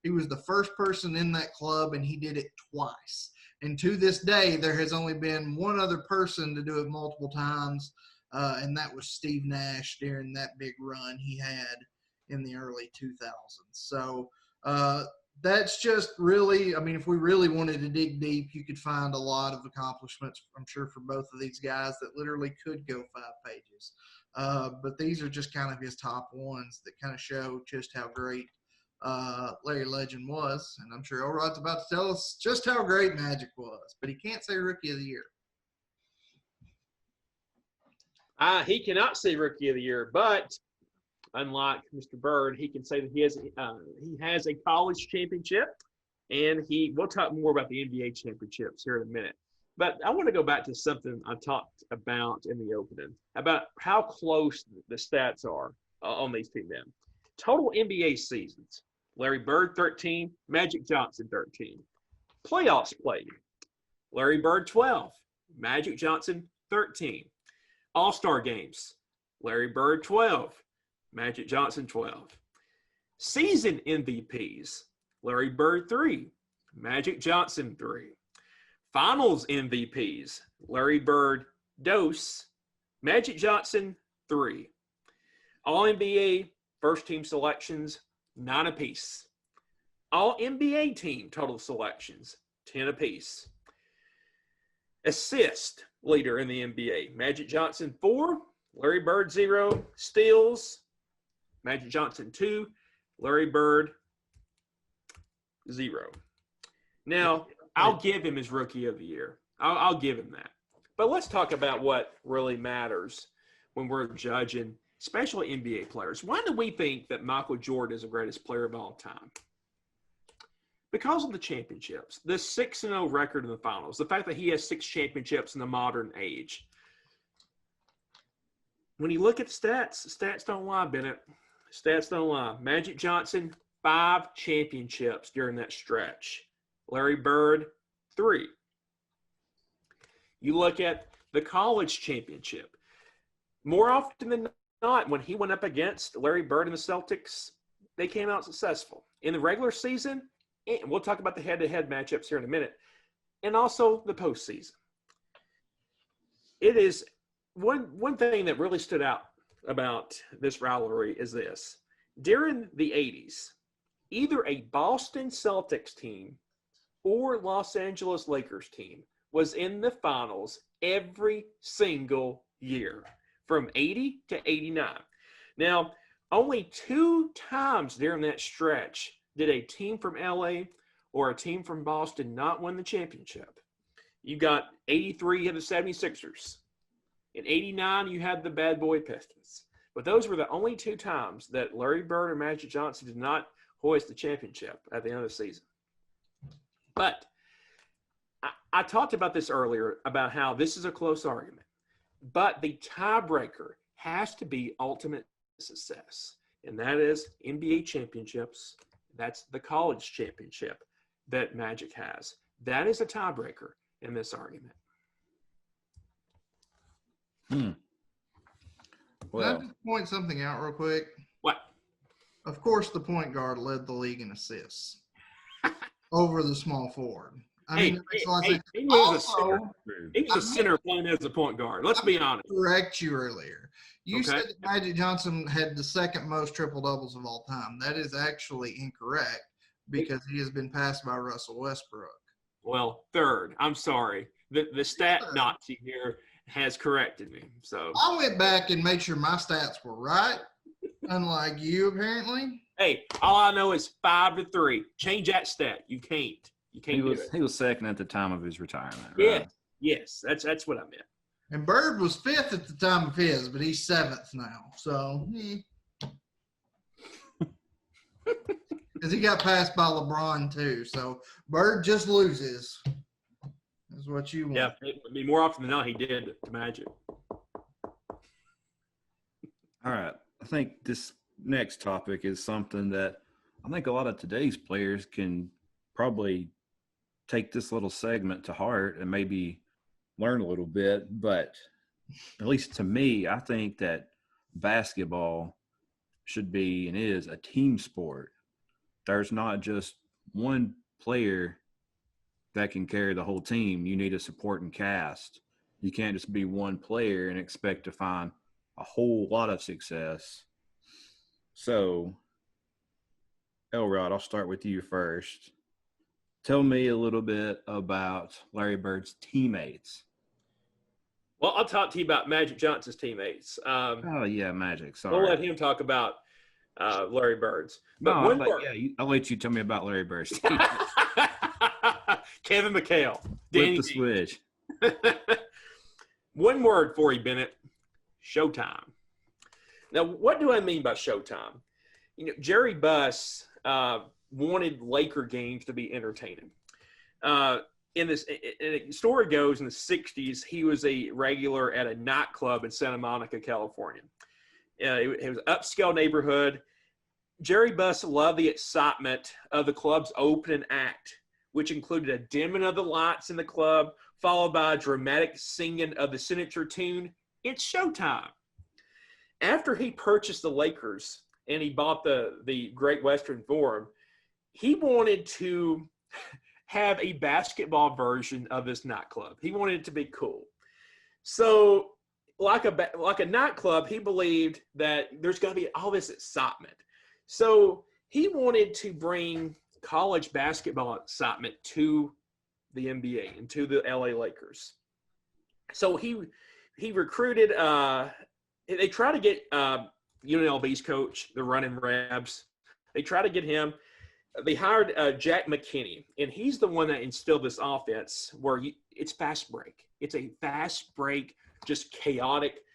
He was the first person in that club, and he did it twice. And to this day, there has only been one other person to do it multiple times, and that was Steve Nash during that big run he had in the early 2000s. So that's just really, I mean, if we really wanted to dig deep, you could find a lot of accomplishments, I'm sure, for both of these guys that literally could go 5 pages. But these are just kind of his top ones that kind of show just how great Larry Legend was. And I'm sure Elrod's about to tell us just how great Magic was, but he can't say Rookie of the Year. He cannot say Rookie of the Year, but unlike Mr. Bird, he can say that he has a college championship, and we'll talk more about the NBA championships here in a minute. But I want to go back to something I talked about in the opening, about how close the stats are on these two men. Total NBA seasons, Larry Bird 13, Magic Johnson 13. Playoffs played, Larry Bird 12, Magic Johnson 13. All-Star games, Larry Bird 12, Magic Johnson 12. Season MVPs, Larry Bird 3, Magic Johnson 3. Finals MVPs, Larry Bird dose, Magic Johnson 3. All NBA first team selections, 9 apiece. All NBA team total selections, 10 apiece. Assist leader in the NBA, Magic Johnson 4, Larry Bird 0. Steals, Magic Johnson 2, Larry Bird 0. Now, I'll give him his Rookie of the Year. I'll give him that. But let's talk about what really matters when we're judging, especially NBA players. Why do we think that Michael Jordan is the greatest player of all time? Because of the championships, the 6-0 record in the finals, the fact that he has 6 championships in the modern age. When you look at the stats don't lie, Bennett. Stats don't lie. Magic Johnson, 5 championships during that stretch. Larry Bird, 3. You look at the college championship. More often than not, when he went up against Larry Bird and the Celtics, they came out successful. In the regular season, and we'll talk about the head-to-head matchups here in a minute, and also the postseason. It is one thing that really stood out about this rivalry is this. During the 80s, either a Boston Celtics team or Los Angeles Lakers team was in the finals every single year from 80 to 89. Now, only 2 times during that stretch did a team from LA or a team from Boston not win the championship. You got 83, you had the 76ers. In 89, you had the bad boy Pistons. But those were the only 2 times that Larry Bird or Magic Johnson did not hoist the championship at the end of the season. But I talked about this earlier about how this is a close argument. But the tiebreaker has to be ultimate success, and that is NBA championships. That's the college championship that Magic has. That is a tiebreaker in this argument. Well, Can I just point something out real quick? What? Of course, the point guard led the league in assists over the small forward. I mean, it makes a lot of sense. He was a Also, center. He was a center playing as a point guard. Let's be honest. Correct you earlier. You Okay. said that Magic Johnson had the second most triple doubles of all time. That is actually incorrect because he has been passed by Russell Westbrook. Well, third. I'm sorry. The stat Nazi here has corrected me. So I went back and made sure my stats were right, unlike you apparently. hey, all I know is 5-3. Change that stat. You can't. You can't do it. he was second at the time of his retirement. Right? Yes. That's what I meant. And Bird was 5th at the time of his, but he's 7th now. So, because he got passed by LeBron too. So Bird just loses. Is what you want. Yeah, I mean, more often than not, he did to Magic. All right. I think this next topic is something that I think a lot of today's players can probably take this little segment to heart and maybe learn a little bit. But at least to me, I think that basketball should be and is a team sport. There's not just one player that can carry the whole team. You need a supporting cast. You can't just be one player and expect to find a whole lot of success. So, Elrod, I'll start with you first. Tell me a little bit about Larry Bird's teammates. Well, I'll talk to you about Magic Johnson's teammates. Oh, yeah, Magic. Sorry. We'll let him talk about Larry Bird's. But I'll let you tell me about Larry Bird's team. Kevin McHale. Flip the switch. One word for you, Bennett. Showtime. Now, what do I mean by showtime? You know, Jerry Buss wanted Laker games to be entertaining. Story goes, in the 60s, he was a regular at a nightclub in Santa Monica, California. It was an upscale neighborhood. Jerry Buss loved the excitement of the club's opening act, which included a dimming of the lights in the club, followed by a dramatic singing of the signature tune, "It's Showtime." After he purchased the Lakers and he bought the Great Western Forum, he wanted to have a basketball version of this nightclub. He wanted it to be cool. So like a nightclub, he believed that there's got to be all this excitement. So he wanted to bring college basketball excitement to the NBA and to the LA Lakers. So he recruited they try to get UNLV's coach, the Running Rebs. They try to get him. They hired Jack McKinney, and he's the one that instilled this offense where it's fast break. It's a fast break, just chaotic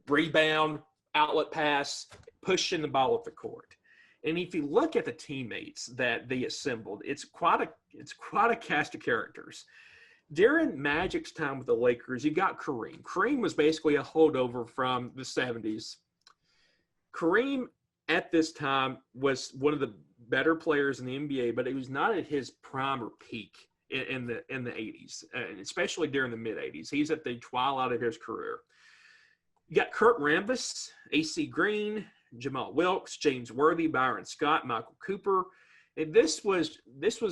rebound, outlet pass, pushing the ball up the court. And if you look at the teammates that they assembled, it's quite a cast of characters. During Magic's time with the Lakers, you got Kareem. Kareem was basically a holdover from the 70s. Kareem at this time was one of the better players in the NBA, but he was not at his prime or peak in the 80s, and especially during the mid 80s. He's at the twilight of his career. You got Kurt Rambis, AC Green, Jamal Wilkes, James Worthy, Byron Scott, Michael Cooper. And this was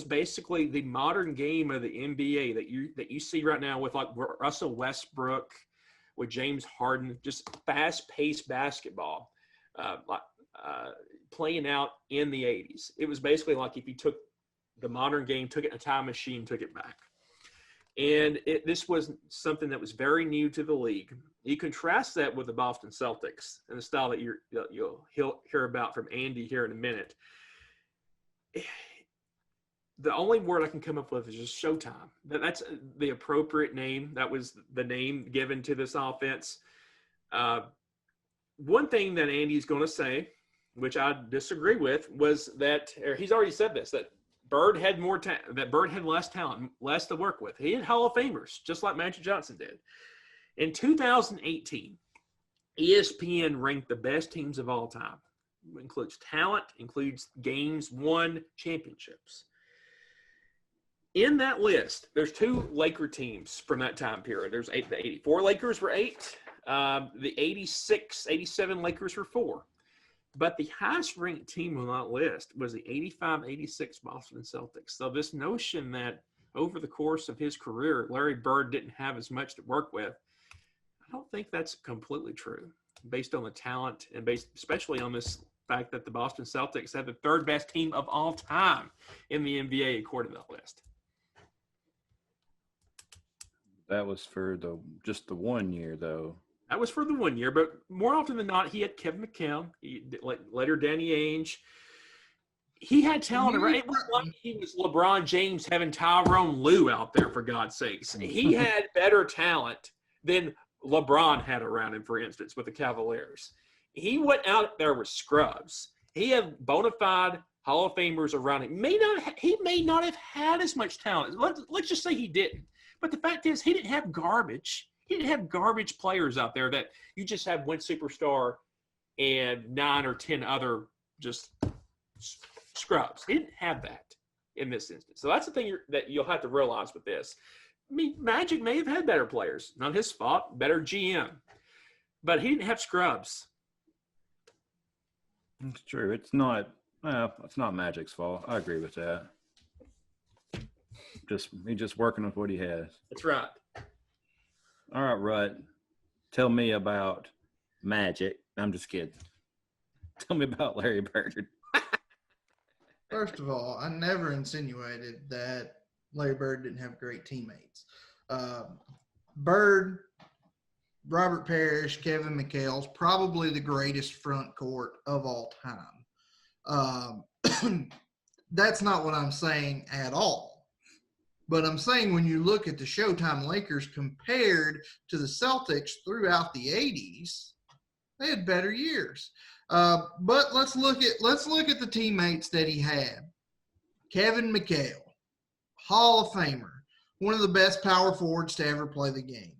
basically the modern game of the NBA that you see right now with like Russell Westbrook, with James Harden, just fast-paced basketball, playing out in the 80s. It was basically like if you took the modern game, took it in a time machine, took it back. And this was something that was very new to the league. You contrast that with the Boston Celtics and the style that you'll hear about from Andy here in a minute. The only word I can come up with is just Showtime. That's the appropriate name. That was the name given to this offense. One thing that Andy's going to say, which I disagree with, was that he's already said this, that Bird had less talent, less to work with. He had Hall of Famers, just like Magic Johnson did. In 2018, ESPN ranked the best teams of all time. It includes talent, includes games won, championships. In that list, there's 2 Laker teams from that time period. There's the 84 Lakers were 8. The 86, 87 Lakers were 4. But the highest ranked team on that list was the 85-86 Boston Celtics. So this notion that over the course of his career, Larry Bird didn't have as much to work with, I don't think that's completely true, based on the talent and based especially on this fact that the Boston Celtics have the 3rd best team of all time in the NBA according to that list. That was for just the 1 year, though. That was for the 1 year, but more often than not, he had Kevin McCown, later Danny Ainge. He had talent. Right? It was like he was LeBron James having Tyronn Lue out there, for God's sakes. He had better talent than LeBron had around him, for instance, with the Cavaliers. He went out there with scrubs. He had bona fide Hall of Famers around him. He may not have had as much talent. Let's just say he didn't. But the fact is, he didn't have garbage. He didn't have garbage players out there that you just have one superstar and 9 or 10 other just scrubs. He didn't have that in this instance. So that's the thing that you'll have to realize with this. I mean, Magic may have had better players. Not his fault. Better GM. But he didn't have scrubs. It's true. It's not Magic's fault. I agree with that. He's just working with what he has. That's right. All right, Rut. Tell me about Magic. I'm just kidding. Tell me about Larry Bird. First of all, I never insinuated that Larry Bird didn't have great teammates. Bird, Robert Parrish, Kevin McHale's probably the greatest front court of all time. That's not what I'm saying at all. But I'm saying when you look at the Showtime Lakers compared to the Celtics throughout the 80s, they had better years. But let's look at the teammates that he had. Kevin McHale, Hall of Famer, one of the best power forwards to ever play the game.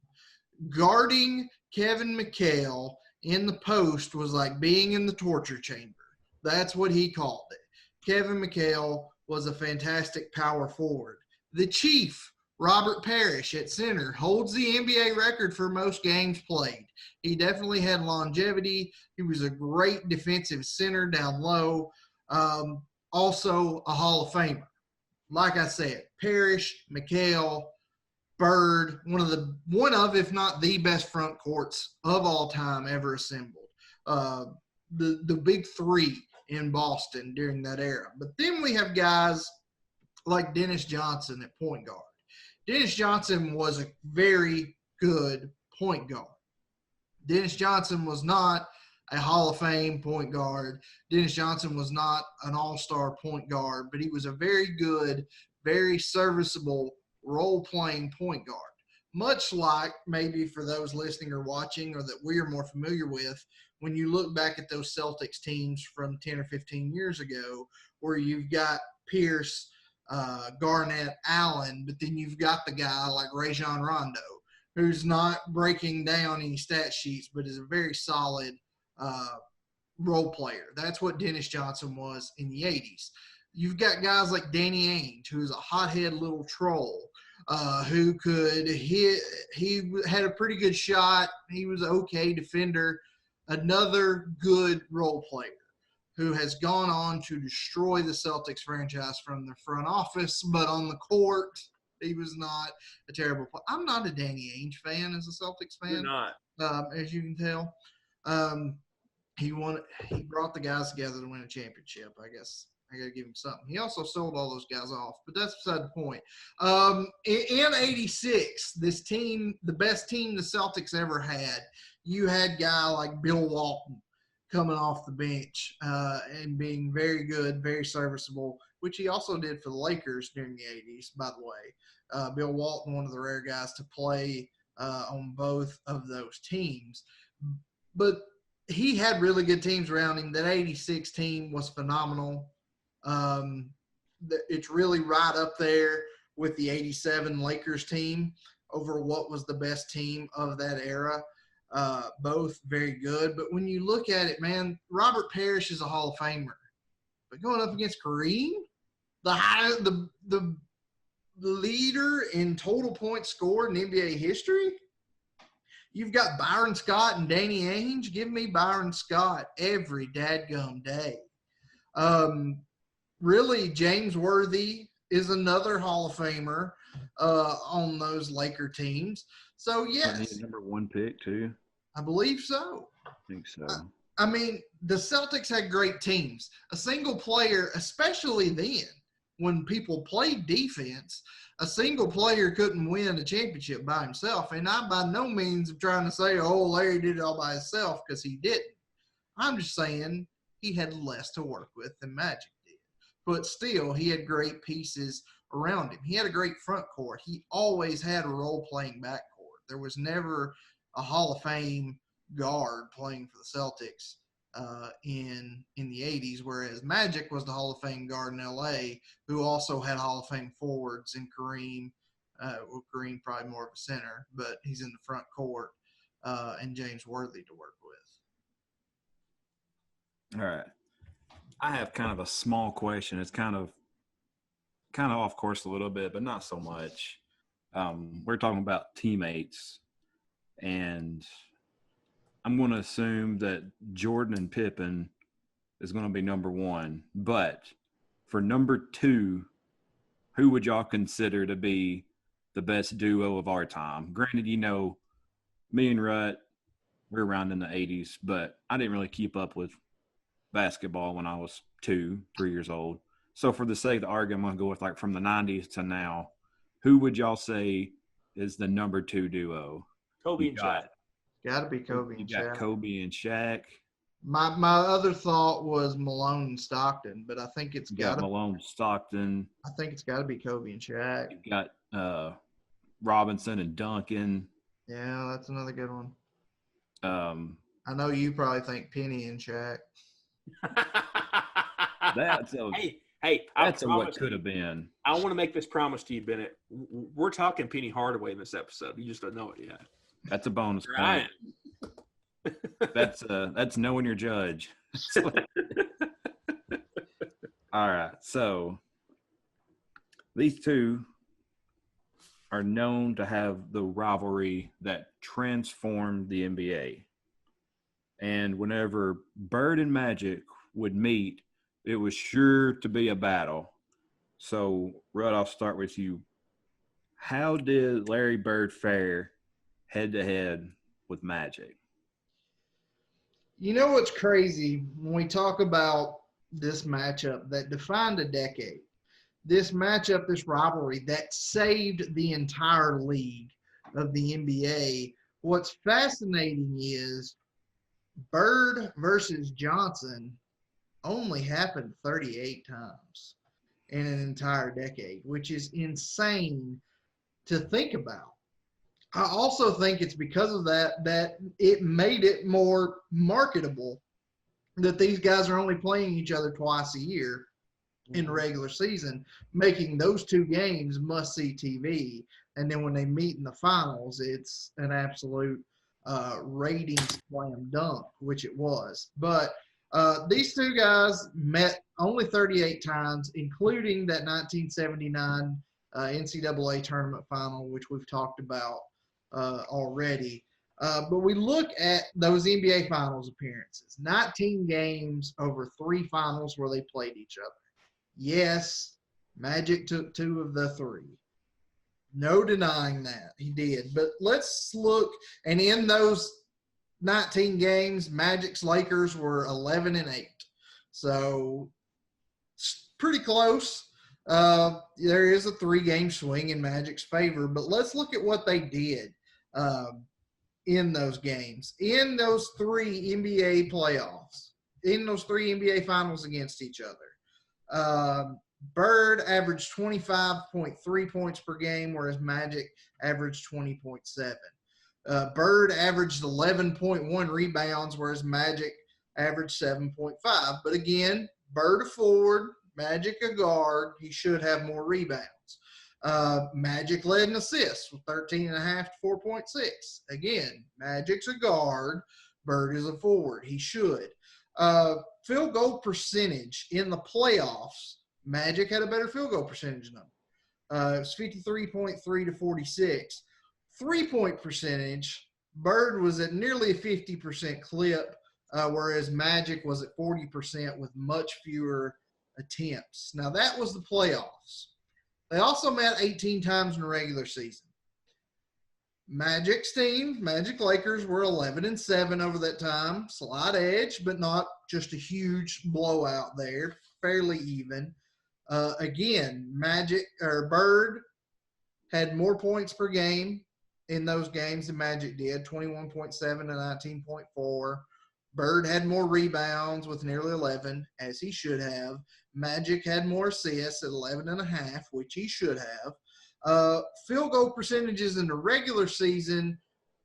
Guarding Kevin McHale in the post was like being in the torture chamber. That's what he called it. Kevin McHale was a fantastic power forward. The Chief, Robert Parrish at center, holds the NBA record for most games played. He definitely had longevity. He was a great defensive center down low. Also a Hall of Famer. Like I said, Parrish, McHale, Bird, one of, if not the best front courts of all time ever assembled. The big three in Boston during that era. But then we have guys like Dennis Johnson at point guard. Dennis Johnson was a very good point guard. Dennis Johnson was not a Hall of Fame point guard. Dennis Johnson was not an all-star point guard, but he was a very good, very serviceable role-playing point guard. Much like maybe for those listening or watching or that we are more familiar with, when you look back at those Celtics teams from 10 or 15 years ago, where you've got Pierce, Garnett, Allen, but then you've got the guy like Rajon Rondo, who's not breaking down any stat sheets, but is a very solid role player. That's what Dennis Johnson was in the 80s. You've got guys like Danny Ainge, who's a hothead little troll, who could hit. He had a pretty good shot. He was an okay defender. Another good role player who has gone on to destroy the Celtics franchise from the front office, but on the court, he was not a terrible player. I'm not a Danny Ainge fan as a Celtics fan. You're not. As you can tell. He brought the guys together to win a championship. I guess I got to give him something. He also sold all those guys off, but that's beside the point. In '86, this team, the best team the Celtics ever had, you had a guy like Bill Walton coming off the bench and being very good, very serviceable, which he also did for the Lakers during the '80s, by the way. Bill Walton, one of the rare guys to play on both of those teams. But he had really good teams around him. That '86 team was phenomenal. It's really right up there with the '87 Lakers team over what was the best team of that era. Both very good. But when you look at it, man, Robert Parrish is a Hall of Famer. But going up against Kareem, the leader in total points scored in NBA history, you've got Byron Scott and Danny Ainge. Give me Byron Scott every dadgum day. Really, James Worthy is another Hall of Famer on those Laker teams. So, yes. He's number one pick, too. I believe so. I think so. I mean, the Celtics had great teams. A single player, especially then, when people played defense, a single player couldn't win a championship by himself. And I by no means am trying to say, oh, Larry did it all by himself, because he didn't. I'm just saying he had less to work with than Magic did. But still, he had great pieces around him. He had a great front court. He always had a role-playing backcourt. There was never a Hall of Fame guard playing for the Celtics in the 80s, whereas Magic was the Hall of Fame guard in L.A., who also had Hall of Fame forwards in Kareem. Kareem probably more of a center, but he's in the front court, and James Worthy to work with. All right. I have kind of a small question. It's kind of off course a little bit, but not so much. We're talking about teammates, and I'm going to assume that Jordan and Pippen is going to be number one. But for number two, who would y'all consider to be the best duo of our time? Granted, me and Rhett, we're around in the 80s, but I didn't really keep up with basketball when I was 2-3 years old. So for the sake of the argument, I'm going to go with like from the 90s to now. Who would y'all say is the number two duo? Kobe and Shaq. Got to be Kobe and Shaq. You got Kobe and Shaq. My other thought was Malone and Stockton, but I think it's got Malone, Stockton. I think it's got to be Kobe and Shaq. You got Robinson and Duncan. Yeah, that's another good one. I know you probably think Penny and Shaq. That's Hey, That's what could have been. I want to make this promise to you, Bennett. We're talking Penny Hardaway in this episode. You just don't know it yet. That's a bonus Right. point. That's knowing your judge. All right. So these two are known to have the rivalry that transformed the NBA. And whenever Bird and Magic would meet, it was sure to be a battle. So, Rudd, I'll start with you. How did Larry Bird fare head-to-head with Magic? You know what's crazy when we talk about this matchup that defined a decade? This matchup, this rivalry that saved the entire league of the NBA. What's fascinating is Bird versus Johnson only happened 38 times in an entire decade, which is insane to think about. I also think it's because of that it made it more marketable that these guys are only playing each other twice a year in the regular season, making those two games must-see TV. And then when they meet in the finals, it's an absolute rating slam dunk, which it was. But these two guys met only 38 times, including that 1979 NCAA tournament final, which we've talked about already. But we look at those NBA Finals appearances, 19 games over 3 finals where they played each other. Yes, Magic took 2 of the 3. No denying that. He did. But let's look, and in those 19 games, Magic's Lakers were 11-8. So pretty close. There is a 3-game swing in Magic's favor, but let's look at what they did in those games. In those 3 NBA playoffs, in those 3 NBA finals against each other, Bird averaged 25.3 points per game, whereas Magic averaged 20.7. Bird averaged 11.1 rebounds, whereas Magic averaged 7.5. But again, Bird a forward, Magic a guard. He should have more rebounds. Magic led in assists with 13.5 to 4.6. Again, Magic's a guard. Bird is a forward. He should. Field goal percentage in the playoffs, Magic had a better field goal percentage number. It was 53.3 to 46. 3-point percentage, Bird was at nearly a 50% clip, whereas Magic was at 40% with much fewer attempts. Now, that was the playoffs. They also met 18 times in the regular season. Magic's team, Magic Lakers, were 11-7 over that time. Slight edge, but not just a huge blowout there. Fairly even. Again, Bird had more points per game in those games than Magic did, 21.7 to 19.4. Bird had more rebounds with nearly 11, as he should have. Magic had more assists at 11.5, which he should have. Field goal percentages in the regular season,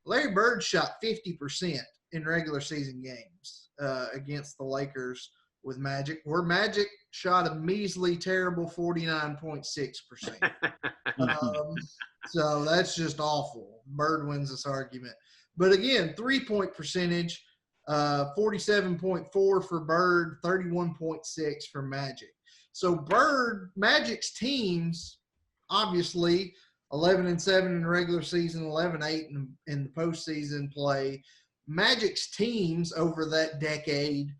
Larry Bird shot 50% in regular season games against the Lakers with Magic, where Magic shot a measly, terrible 49.6%. So that's just awful. Bird wins this argument. But again, 3-point percentage, 47.4 for Bird, 31.6 for Magic. So Magic's teams, obviously, 11-7 in the regular season, 11-8 in the postseason play. Magic's teams over that decade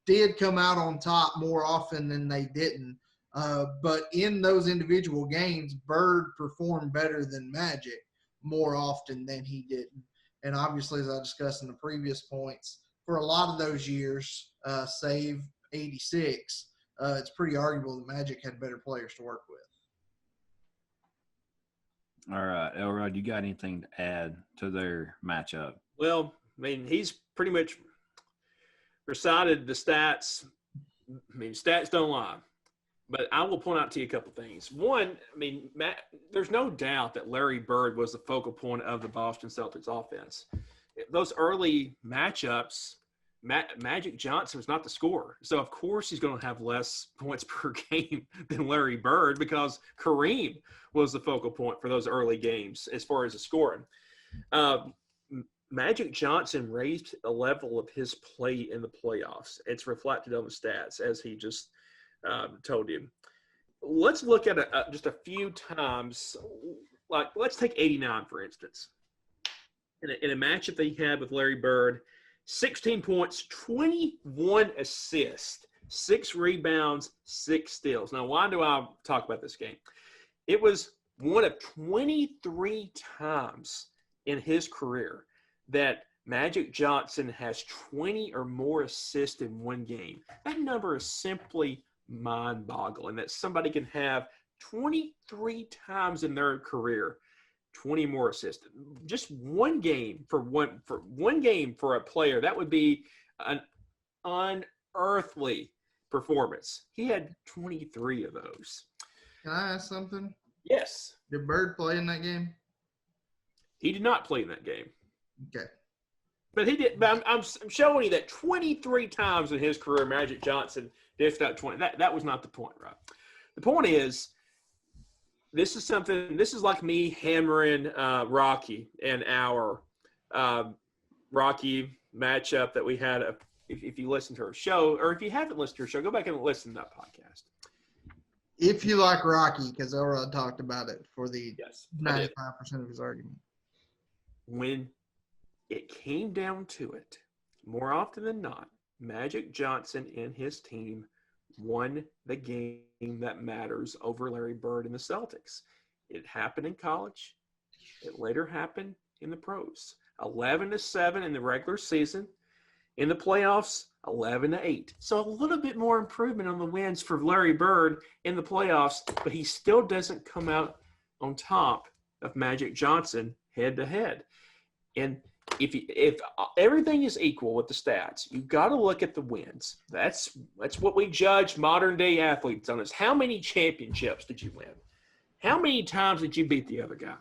did come out on top more often than they didn't. But in those individual games, Bird performed better than Magic more often than he didn't. And obviously, as I discussed in the previous points, for a lot of those years, save 86, it's pretty arguable that Magic had better players to work with. All right, Elrod, you got anything to add to their matchup? Well, I mean, he's pretty much recited the stats. I mean, stats don't lie. But I will point out to you a couple things. One, I mean, there's no doubt that Larry Bird was the focal point of the Boston Celtics offense. Those early matchups, Magic Johnson was not the scorer. So, of course, he's going to have less points per game than Larry Bird because Kareem was the focal point for those early games as far as the scoring. Magic Johnson raised the level of his play in the playoffs. It's reflected on the stats, as he just told you. Let's look at just a few times. Like, let's take 89, for instance. In a matchup that he had with Larry Bird, 16 points, 21 assists, 6 rebounds, 6 steals. Now, why do I talk about this game? It was one of 23 times in his career that Magic Johnson has 20 or more assists in one game. That number is simply mind-boggling, that somebody can have 23 times in their career 20 more assists. Just one game for a player, that would be an unearthly performance. He had 23 of those. Can I ask something? Yes. Did Bird play in that game? He did not play in that game. Okay. But he did. But I'm showing you that 23 times in his career, Magic Johnson dished out 20. That was not the point, right? The point is, this is like me hammering Rocky and our Rocky matchup that we had. If you listen to our show, or if you haven't listened to our show, go back and listen to that podcast. If you like Rocky, because Elrod talked about it for the 95% of his argument. When it came down to it, more often than not, Magic Johnson and his team won the game that matters over Larry Bird and the Celtics. It happened in college. It later happened in the pros. 11-7 in the regular season. In the playoffs, 11-8. So a little bit more improvement on the wins for Larry Bird in the playoffs, but he still doesn't come out on top of Magic Johnson head-to-head. And if everything is equal with the stats, you've got to look at the wins. That's what we judge modern-day athletes on, is how many championships did you win? How many times did you beat the other guy?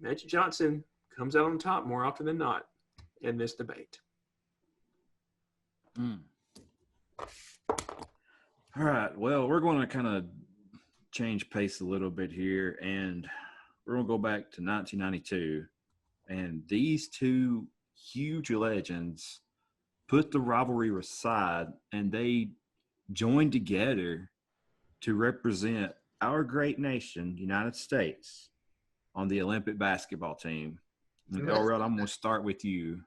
Magic Johnson comes out on top more often than not in this debate. All right. Well, we're going to kind of change pace a little bit here, and we're going to go back to 1992. And these two huge legends put the rivalry aside, and they joined together to represent our great nation, United States, on the Olympic basketball team. And Elrod, I'm going to start with you.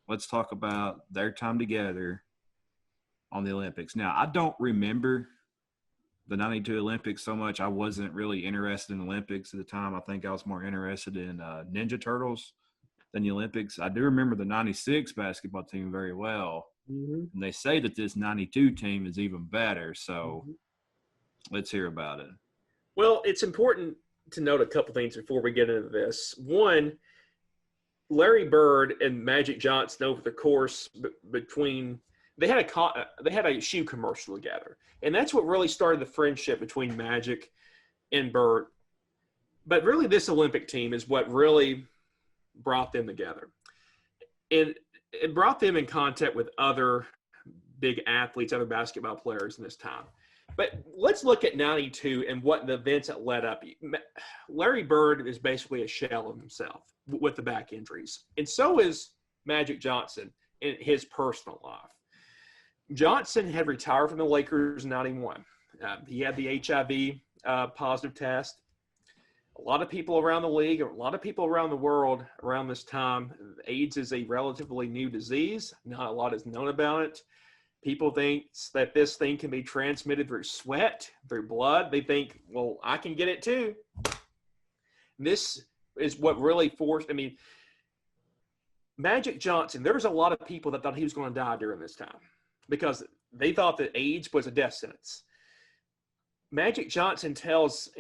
Let's talk about their time together on the Olympics. Now, I don't remember the 92 Olympics so much. I wasn't really interested in Olympics at the time. I think I was more interested in Ninja Turtles than the Olympics. I do remember the 96 basketball team very well. Mm-hmm. And they say that this 92 team is even better. So let's hear about it. Well, it's important to note a couple things before we get into this. One, Larry Bird and Magic Johnson, over the course between – they had a shoe commercial together, and that's what really started the friendship between Magic and Bird. But really, this Olympic team is what really brought them together, and it brought them in contact with other big athletes, other basketball players in this time. But let's look at 92 and what the events that led up. Larry Bird is basically a shell of himself with the back injuries, and so is Magic Johnson in his personal life. Johnson had retired from the Lakers in 91. He had the HIV positive test. A lot of people around the league, a lot of people around the world around this time, AIDS is a relatively new disease. Not a lot is known about it. People think that this thing can be transmitted through sweat, through blood. They think, well, I can get it too. This is what really forced, Magic Johnson, there was a lot of people that thought he was going to die during this time, because they thought that AIDS was a death sentence. Magic Johnson tells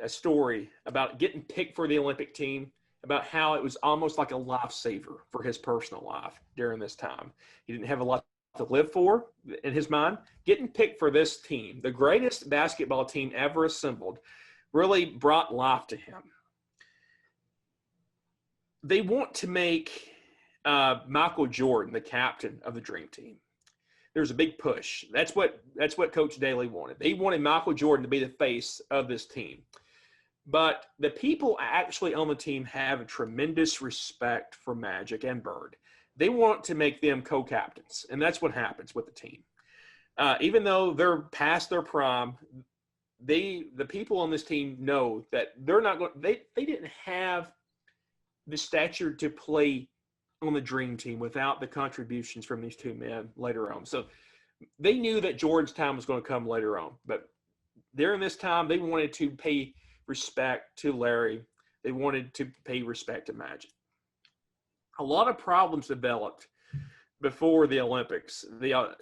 a story about getting picked for the Olympic team, about how it was almost like a lifesaver for his personal life during this time. He didn't have a lot to live for in his mind. Getting picked for this team, the greatest basketball team ever assembled, really brought life to him. They want to make Michael Jordan, the captain of the Dream Team. There's a big push. That's what Coach Daly wanted. They wanted Michael Jordan to be the face of this team. But the people actually on the team have a tremendous respect for Magic and Bird. They want to make them co-captains, and that's what happens with the team. Even though they're past their prime, the people on this team know that they're not going. They didn't have the stature to play on the Dream Team without the contributions from these two men later on. So they knew that Jordan's time was going to come later on. But during this time, they wanted to pay respect to Larry. They wanted to pay respect to Magic. A lot of problems developed before the Olympics. There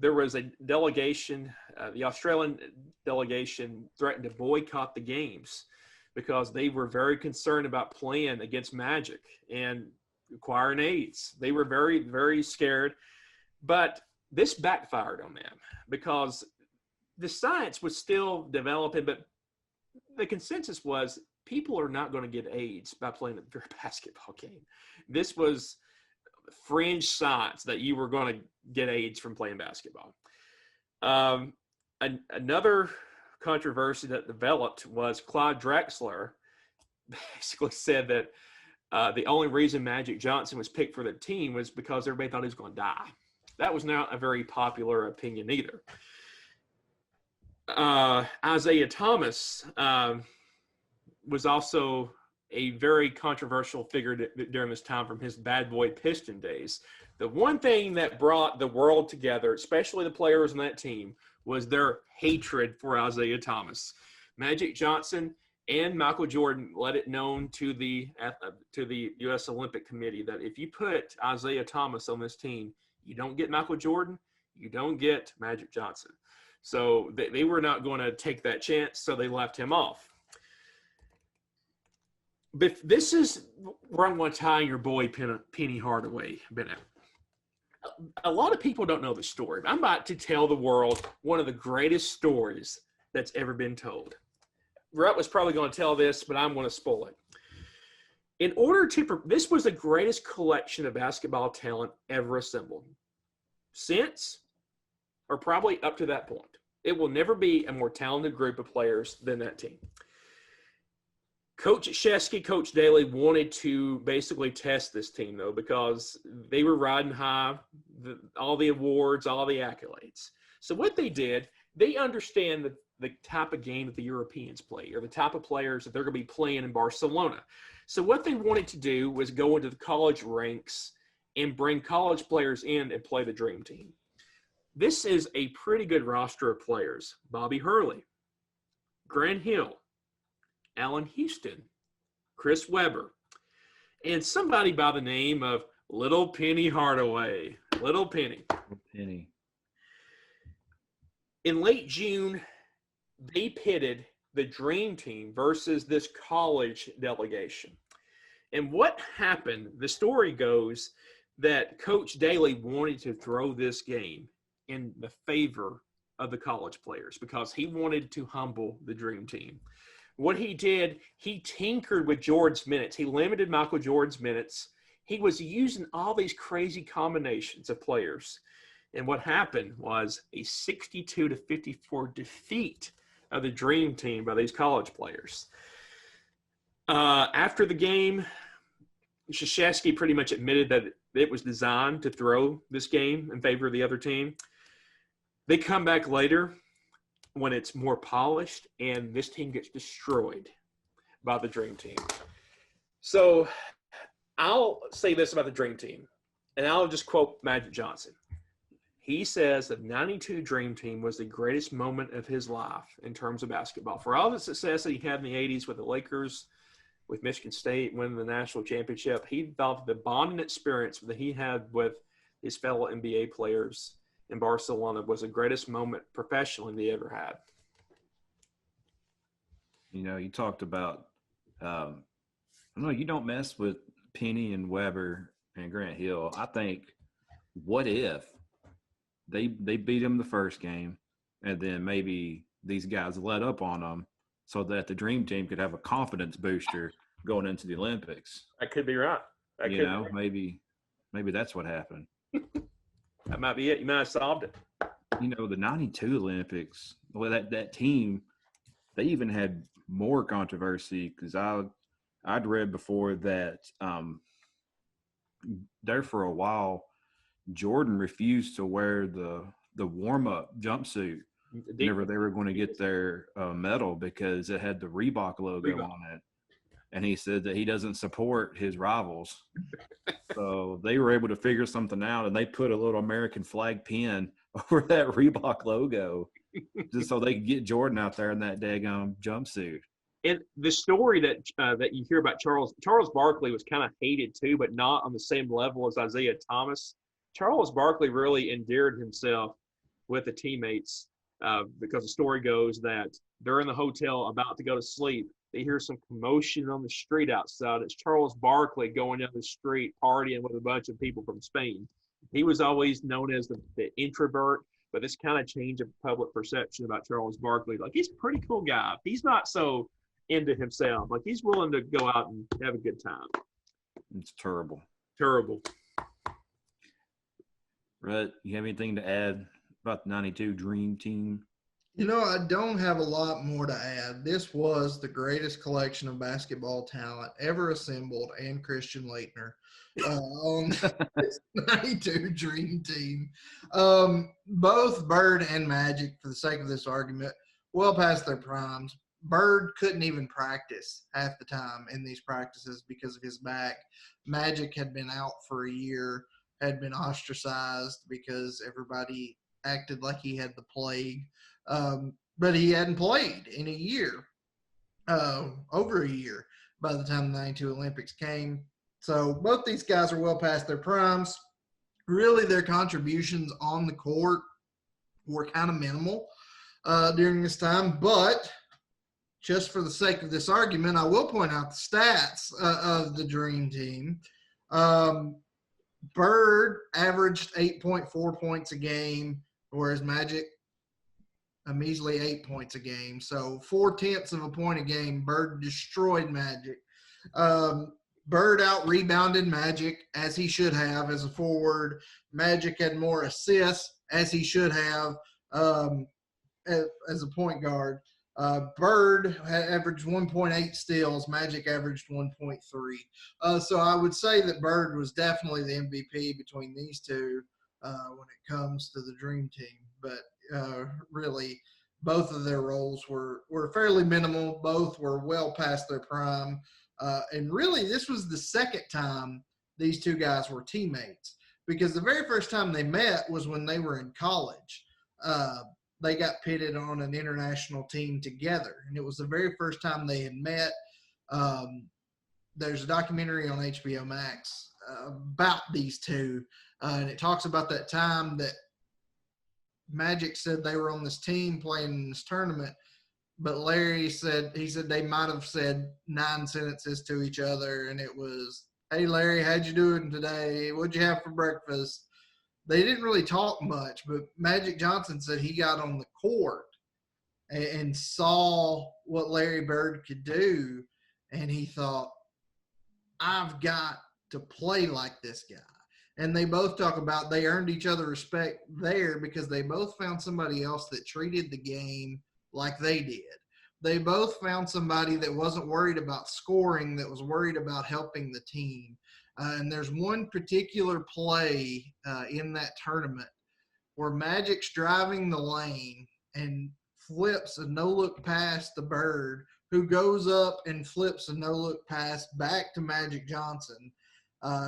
was a delegation, the Australian delegation threatened to boycott the games because they were very concerned about playing against Magic and acquiring AIDS. They were very, very scared. But this backfired on them because the science was still developing, but the consensus was people are not going to get AIDS by playing a basketball game. This was fringe science that you were going to get AIDS from playing basketball. Another controversy that developed was Clyde Drexler basically said that the only reason Magic Johnson was picked for the team was because everybody thought he was going to die. That was not a very popular opinion either. Isaiah Thomas was also a very controversial figure during this time from his bad boy Piston days. The one thing that brought the world together, especially the players on that team, was their hatred for Isaiah Thomas. Magic Johnson and Michael Jordan let it known to the U.S. Olympic Committee that if you put Isaiah Thomas on this team, you don't get Michael Jordan, you don't get Magic Johnson. So they were not going to take that chance, so they left him off. But this is where I'm going to tie your boy Penny Hardaway, Bennett. A lot of people don't know the story. I'm about to tell the world one of the greatest stories that's ever been told. Rhett was probably going to tell this, but I'm going to spoil it. This was the greatest collection of basketball talent ever assembled. Since, or probably up to that point. It will never be a more talented group of players than that team. Coach Krzyzewski, Coach Daly wanted to basically test this team, though, because they were riding high, all the awards, all the accolades. So what they did, they understand the type of game that the Europeans play or the type of players that they're going to be playing in Barcelona. So what they wanted to do was go into the college ranks and bring college players in and play the Dream Team. This is a pretty good roster of players. Bobby Hurley, Grant Hill, Allen Houston, Chris Webber, and somebody by the name of Little Penny Hardaway. Little Penny. Penny. In late June, they pitted the Dream Team versus this college delegation. And what happened, the story goes that Coach Daly wanted to throw this game in the favor of the college players because he wanted to humble the Dream Team. What he did, he tinkered with Jordan's minutes. He limited Michael Jordan's minutes. He was using all these crazy combinations of players. And what happened was a 62-54 defeat of the Dream Team by these college players. After the game, Krzyzewski pretty much admitted that it was designed to throw this game in favor of the other team. They come back later when it's more polished, and this team gets destroyed by the Dream Team. So I'll say this about the Dream Team, and I'll just quote Magic Johnson. He says the 92 Dream Team was the greatest moment of his life in terms of basketball. For all the success that he had in the 80s with the Lakers, with Michigan State winning the national championship, he felt the bonding experience that he had with his fellow NBA players in Barcelona was the greatest moment professionally they ever had. You know, you talked about, you don't mess with Penny and Weber and Grant Hill. I think, what if they beat him the first game and then maybe these guys let up on them so that the Dream Team could have a confidence booster going into the Olympics? That could be right. Maybe that's what happened. That might be it. You might have solved it. The 92 Olympics, well, that team, they even had more controversy because I'd read before that there for a while, Jordan refused to wear the warm-up jumpsuit whenever they were going to get their medal because it had the Reebok logo on it. And he said that he doesn't support his rivals. So they were able to figure something out, and they put a little American flag pin over that Reebok logo just so they could get Jordan out there in that daggone jumpsuit. And the story that you hear about Charles Barkley was kind of hated too, but not on the same level as Isaiah Thomas. Charles Barkley really endeared himself with the teammates because the story goes that they're in the hotel about to go to sleep. They hear some commotion on the street outside. It's Charles Barkley going down the street partying with a bunch of people from Spain. He was always known as the introvert, but this kind of changed the public perception about Charles Barkley. Like, he's a pretty cool guy. He's not so into himself. Like, he's willing to go out and have a good time. It's terrible. Terrible. Rhett, you have anything to add about the 92 Dream Team? I don't have a lot more to add. This was the greatest collection of basketball talent ever assembled, and Christian Laettner on this 92 Dream Team. Both Bird and Magic, for the sake of this argument, well past their primes. Bird couldn't even practice half the time in these practices because of his back. Magic had been out for a year, had been ostracized because everybody acted like he had the plague. But he hadn't played in a year, over a year, by the time the 92 Olympics came. So both these guys are well past their primes. Really, their contributions on the court were kind of minimal during this time. But just for the sake of this argument, I will point out the stats of the Dream Team. Bird averaged 8.4 points a game, whereas Magic a measly 8 points a game. So 0.4 of a point a game. Bird destroyed Magic. Bird out-rebounded Magic, as he should have as a forward. Magic had more assists, as he should have as a point guard. Bird averaged 1.8 steals. Magic averaged 1.3. So I would say that Bird was definitely the MVP between these two when it comes to the Dream Team. But really, both of their roles were fairly minimal. Both were well past their prime. And really, this was the second time these two guys were teammates, because the very first time they met was when they were in college. They got pitted on an international team together, and it was the very first time they had met. There's a documentary on HBO Max about these two, and it talks about that time that Magic said they were on this team playing in this tournament, but Larry said they might have said 9 sentences to each other, and it was, "Hey Larry, how'd you doing today? What'd you have for breakfast?" They didn't really talk much, but Magic Johnson said he got on the court and saw what Larry Bird could do, and he thought, "I've got to play like this guy." And they both talk about they earned each other respect there because they both found somebody else that treated the game like they did. They both found somebody that wasn't worried about scoring, that was worried about helping the team. And there's one particular play in that tournament where Magic's driving the lane and flips a no-look pass to Bird, who goes up and flips a no-look pass back to Magic Johnson,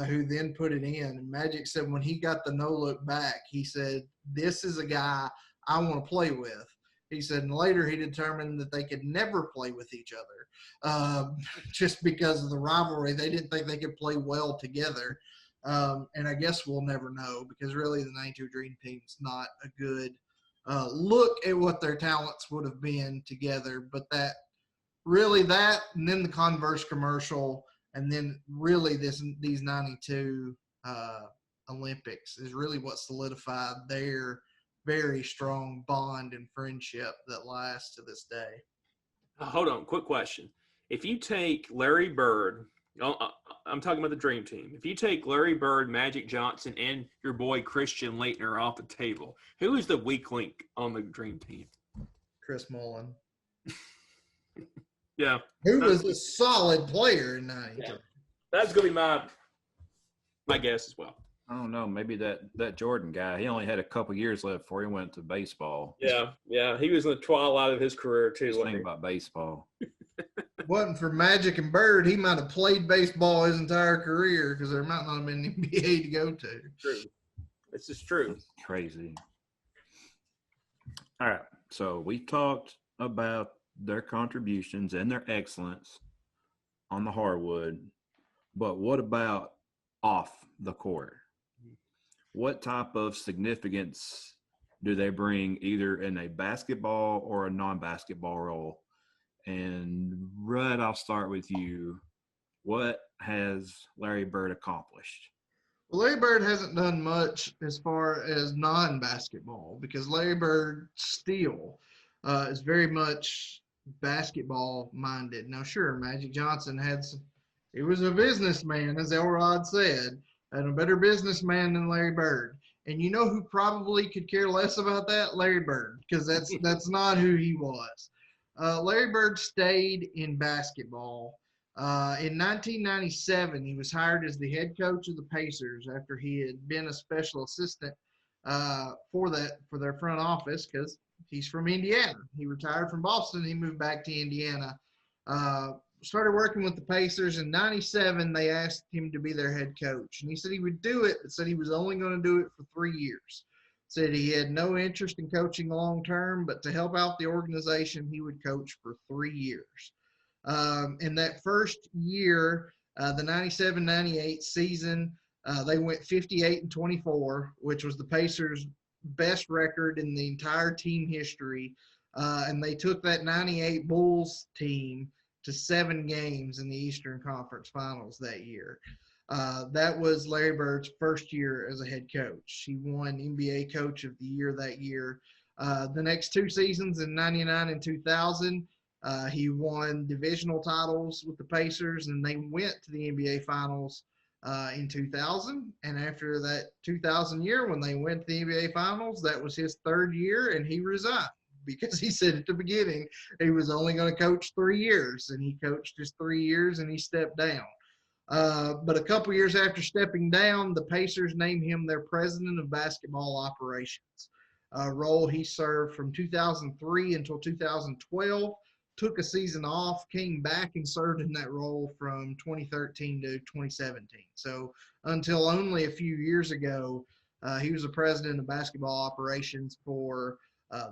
who then put it in. And Magic said when he got the no-look back, he said, "This is a guy I want to play with." He said, and later he determined that they could never play with each other just because of the rivalry. They didn't think they could play well together. And I guess we'll never know, because really the 92 Dream Team's not a good look at what their talents would have been together. But that, and then the Converse commercial, and then really these 92 Olympics is really what solidified their very strong bond and friendship that lasts to this day. Hold on, quick question. If you take Larry Bird I'm talking about the dream team. If you take Larry Bird, Magic Johnson, and your boy Christian Laettner off the table, who is the weak link on the dream team? Chris Mullin. Yeah. Who was a solid player in '93. Yeah. That's going to be my guess as well. I don't know. Maybe that Jordan guy, he only had a couple years left before he went to baseball. Yeah. He was in the twilight of his career, too. Just think about baseball. Wasn't for Magic and Bird, he might have played baseball his entire career because there might not have been an NBA to go to. True. This is true. That's crazy. All right. So we talked about their contributions and their excellence on the hardwood, but what about off the court? What type of significance do they bring either in a basketball or a non-basketball role? And Rudd, I'll start with you. What has Larry Bird accomplished? Well, Larry Bird hasn't done much as far as non-basketball because Larry Bird still is very much basketball minded. Now, sure, Magic Johnson he was a businessman, as Elrod said, and a better businessman than Larry Bird. And you know who probably could care less about that? Larry Bird, because that's not who he was. Larry Bird stayed in baskesketball. In 1997, he was hired as the head coach of the Pacers after he had been a special assistant for their front office because he's from Indiana. He retired from Boston. He moved back to Indiana. Started working with the Pacers. In 97, they asked him to be their head coach. And he said he would do it, but said he was only going to do it for 3 years. Said he had no interest in coaching long term, but to help out the organization, he would coach for 3 years. In that first year, the 97-98 season, they went 58-24, which was the Pacers' best record in the entire team history. And they took that 98 Bulls team to 7 games in the Eastern Conference Finals that year. That was Larry Bird's first year as a head coach. He won NBA Coach of the Year that year. The next 2 seasons in 99 and 2000, he won divisional titles with the Pacers, and they went to the NBA Finals in 2000. And after that 2000 year, when they went to the NBA Finals, that was his 3rd year, and he resigned because he said at the beginning he was only going to coach 3 years, and he coached his 3 years, and he stepped down. But a couple years after stepping down, the Pacers named him their president of basketball operations, a role he served from 2003 until 2012. Took a season off, came back and served in that role from 2013 to 2017. So until only a few years ago, he was the president of basketball operations for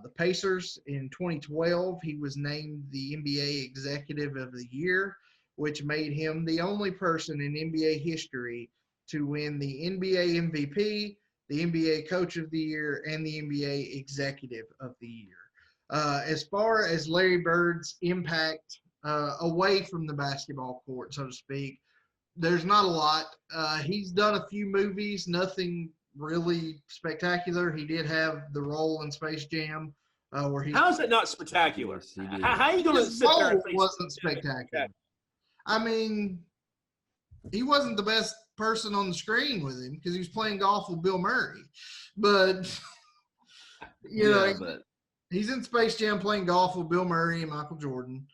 the Pacers. In 2012, he was named the NBA Executive of the Year, which made him the only person in NBA history to win the NBA MVP, the NBA Coach of the Year, and the NBA Executive of the Year. As far as Larry Bird's impact away from the basketball court, so to speak, there's not a lot. He's done a few movies, nothing really spectacular. He did have the role in Space Jam. Where he. How is it not spectacular? Yes, How are you going to sit there and say wasn't spectacular. I mean, he wasn't the best person on the screen with him because he was playing golf with Bill Murray. But, he's in Space Jam playing golf with Bill Murray and Michael Jordan.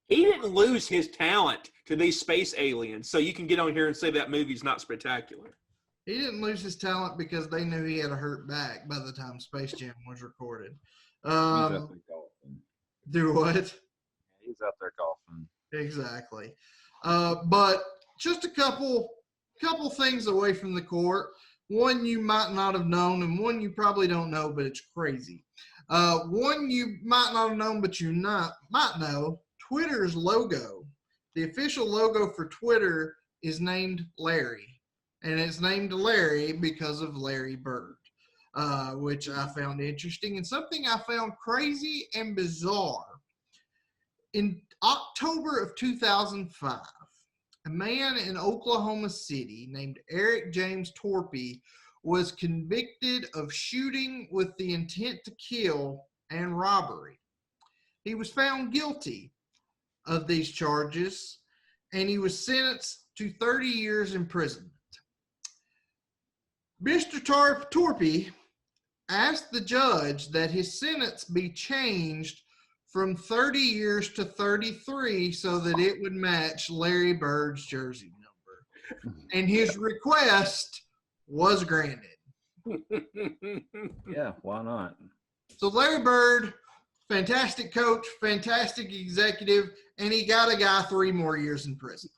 He didn't lose his talent to these space aliens, so you can get on here and say that movie's not spectacular. He didn't lose his talent because they knew he had a hurt back by the time Space Jam was recorded. he's out there golfing. Do what? He's out there golfing. Exactly. But just a couple things away from the court. One you might not have known, and one you probably don't know, but it's crazy. One you might not have known, but might know, Twitter's logo. The official logo for Twitter is named Larry, and it's named Larry because of Larry Bird, which I found interesting, and something I found crazy and bizarre. In October of 2005, a man in Oklahoma City named Eric James Torpy was convicted of shooting with the intent to kill and robbery. He was found guilty of these charges, and he was sentenced to 30 years imprisonment. Mr. Torpy asked the judge that his sentence be changed from 30 years to 33 so that it would match Larry Bird's jersey number. And his request was granted. Yeah, why not? So Larry Bird, fantastic coach, fantastic executive, and he got a guy 3 more years in prison.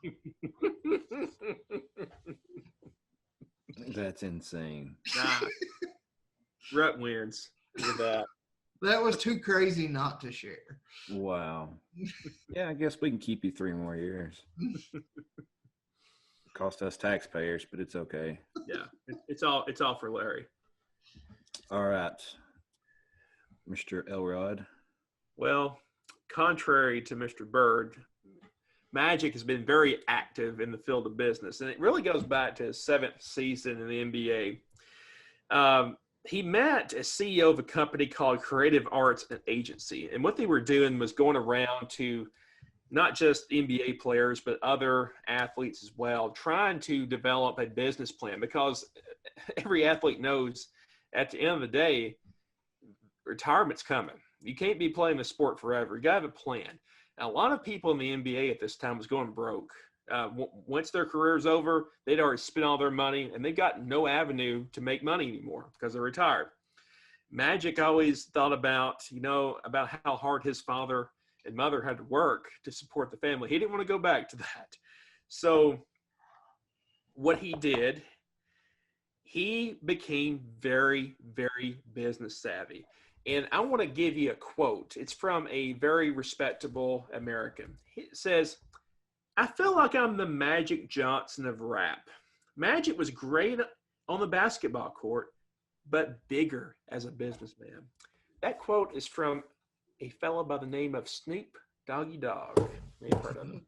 That's insane. Rut wins with that. That was too crazy not to share. Wow. Yeah, I guess we can keep you 3 more years. Cost us taxpayers, but it's okay. Yeah, it's all for Larry. All right, Mr. Elrod. Well, contrary to Mr. Bird, Magic has been very active in the field of business, and it really goes back to his 7th season in the NBA. He met as CEO of a company called Creative Arts and Agency, and what they were doing was going around to not just NBA players, but other athletes as well, trying to develop a business plan, because every athlete knows at the end of the day, retirement's coming. You can't be playing the sport forever. You got to have a plan. Now, a lot of people in the NBA at this time was going broke. Once their career's over, they'd already spent all their money, and they got no avenue to make money anymore because they're retired. Magic always thought about how hard his father and mother had to work to support the family. He didn't want to go back to that. So what he did, he became very, very business savvy. And I want to give you a quote. It's from a very respectable American. It says, "I feel like I'm the Magic Johnson of rap. Magic was great on the basketball court, but bigger as a businessman." That quote is from a fellow by the name of Snoop Doggy Dogg. May have heard of him.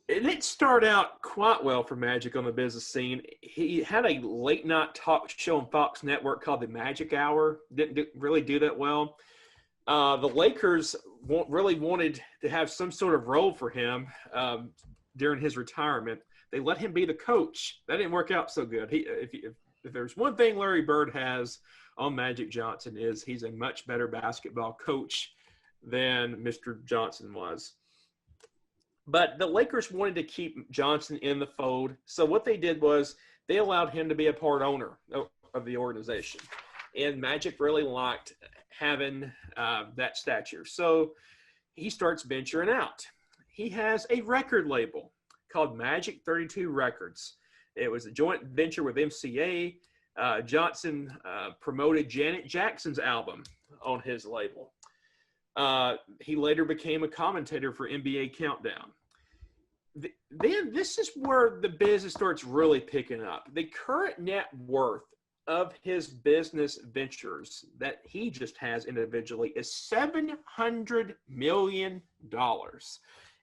It didn't start out quite well for Magic on the business scene. He had a late night talk show on Fox Network called The Magic Hour. Didn't really do that well. The Lakers really wanted to have some sort of role for him during his retirement. They let him be the coach. That didn't work out so good. If there's one thing Larry Bird has on Magic Johnson is he's a much better basketball coach than Mr. Johnson was. But the Lakers wanted to keep Johnson in the fold. So what they did was they allowed him to be a part owner of the organization. And Magic really liked having that stature. So he starts venturing out. He has a record label called Magic 32 Records. It was a joint venture with MCA. Johnson promoted Janet Jackson's album on his label. He later became a commentator for NBA Countdown. Then this is where the business starts really picking up. The current net worth of his business ventures that he just has individually is $700 million.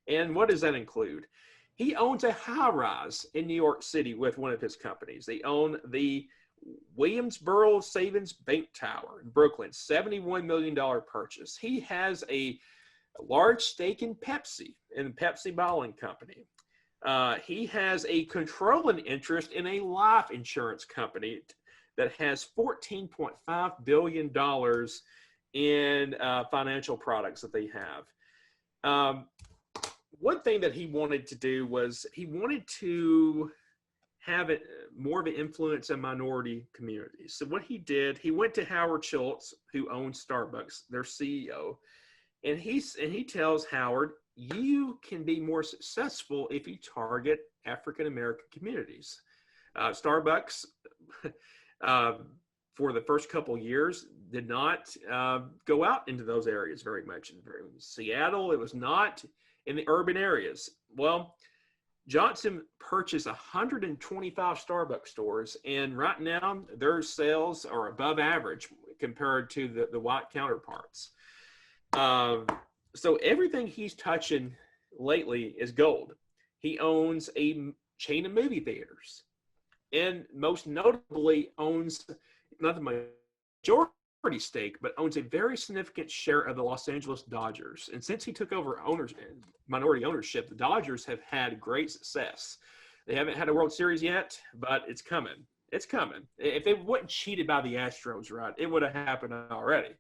And what does that include? He owns a high-rise in New York City with one of his companies. They own the Williamsboro Savings Bank Tower in Brooklyn, $71 million purchase. He has a large stake in Pepsi Bottling Company. He has a controlling interest in a life insurance company that has $14.5 billion in financial products that they have. One thing that he wanted to do was he wanted to have it more of an influence in minority communities. So what he did, he went to Howard Schultz, who owns Starbucks, their CEO, and he tells Howard, you can be more successful if you target African-American communities. Starbucks, for the first couple of years, did not go out into those areas very much. In Seattle, it was not in the urban areas. Well, Johnson purchased 125 Starbucks stores, and right now their sales are above average compared to the white counterparts. So everything he's touching lately is gold. He owns a chain of movie theaters, and most notably owns not the majority stake, but owns a very significant share of the Los Angeles Dodgers. And since he took over minority ownership, the Dodgers have had great success. They haven't had a World Series yet, but it's coming. It's coming. If they weren't cheated by the Astros, right, it would have happened already.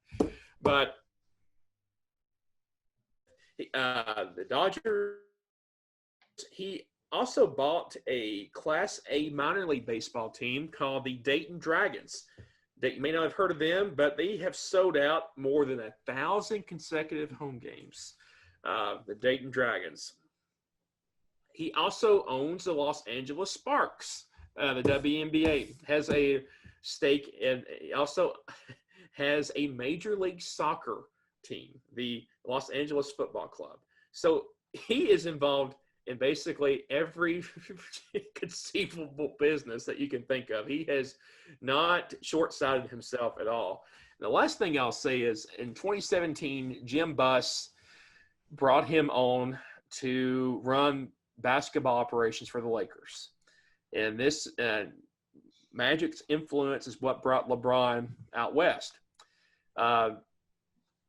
But the Dodgers, he also bought a Class A minor league baseball team called the Dayton Dragons. You may not have heard of them, but they have sold out more than 1,000 consecutive home games. The Dayton Dragons. He also owns the Los Angeles Sparks. The WNBA has a stake, and he also has a Major League Soccer team, the Los Angeles Football Club. So he is involved in basically every conceivable business that you can think of. He has not short-sighted himself at all. And the last thing I'll say is in 2017, Jim Buss brought him on to run basketball operations for the Lakers. And this Magic's influence is what brought LeBron out west.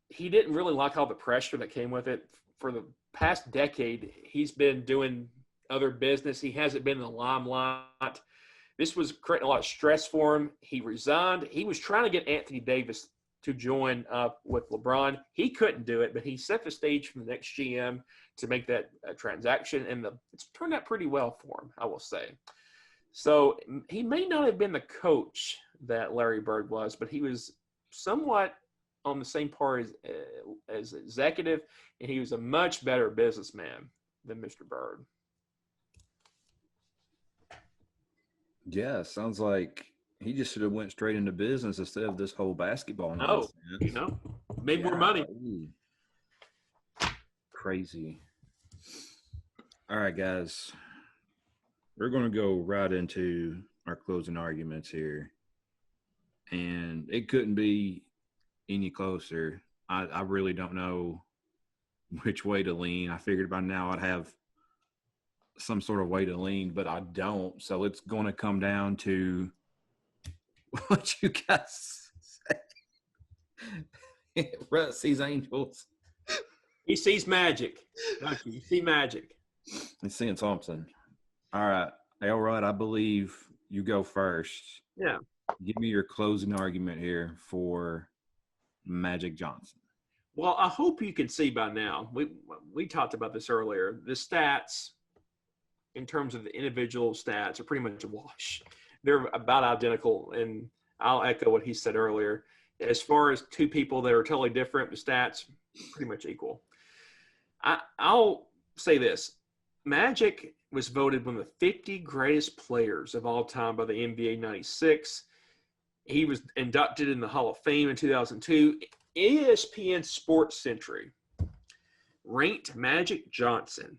He didn't really like all the pressure that came with it. For the past decade, he's been doing other business. He hasn't been in the limelight. This was creating a lot of stress for him. He resigned. He was trying to get Anthony Davis to join up with LeBron. He couldn't do it, but he set the stage for the next GM to make that transaction, and it's turned out pretty well for him, I will say. So he may not have been the coach that Larry Bird was, but he was somewhat on the same par as executive, and he was a much better businessman than Mr. Bird. Yeah, sounds like he just should have went straight into business instead of this whole basketball nonsense. Made more money. Crazy. All right, guys. We're going to go right into our closing arguments here. And it couldn't be any closer. I really don't know which way to lean. I figured by now I'd have some sort of way to lean, but I don't. So it's going to come down to what you guys say. Russ sees angels. He sees magic. You see magic. He's seeing Thompson. All right. Elrod, I believe you go first. Yeah. Give me your closing argument here for Magic Johnson. Well, I hope you can see by now. We talked about this earlier. The stats, in terms of the individual stats, are pretty much a wash. They're about identical, and I'll echo what he said earlier. As far as two people that are totally different, the stats pretty much equal. I'll say this. Magic was voted one of the 50 greatest players of all time by the NBA 96. He was inducted in the Hall of Fame in 2002. ESPN Sports Century ranked Magic Johnson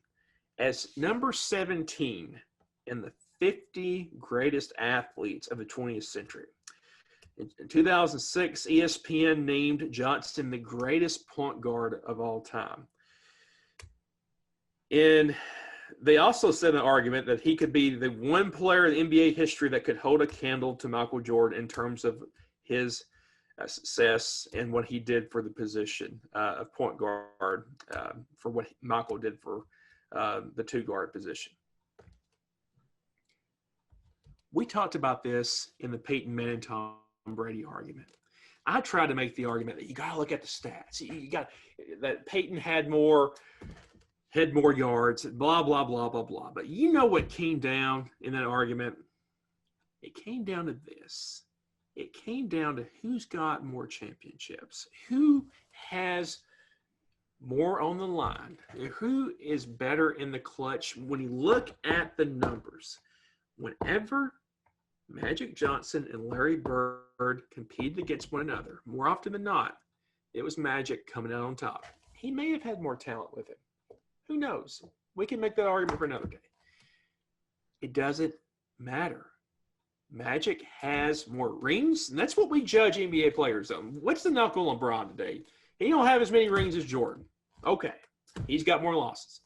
as number 17 in the 50 greatest athletes of the 20th century. In 2006, ESPN named Johnson the greatest point guard of all time. And they also said an argument that he could be the one player in NBA history that could hold a candle to Michael Jordan in terms of his success and what he did for the position of point guard for what Michael did for the two guard position. We talked about this in the Peyton Manning Tom Brady argument. I tried to make the argument that you got to look at the stats. You got that Peyton had more yards, blah, blah, blah, blah, blah. But you know what came down in that argument? It came down to this. It came down to who's got more championships, who has more on the line, who is better in the clutch. When you look at the numbers, whenever Magic Johnson and Larry Bird competed against one another, more often than not, it was Magic coming out on top. He may have had more talent with him. Who knows? We can make that argument for another day. It doesn't matter. Magic has more rings, and that's what we judge NBA players on. What's the knock on LeBron today? He don't have as many rings as Jordan. Okay, he's got more losses.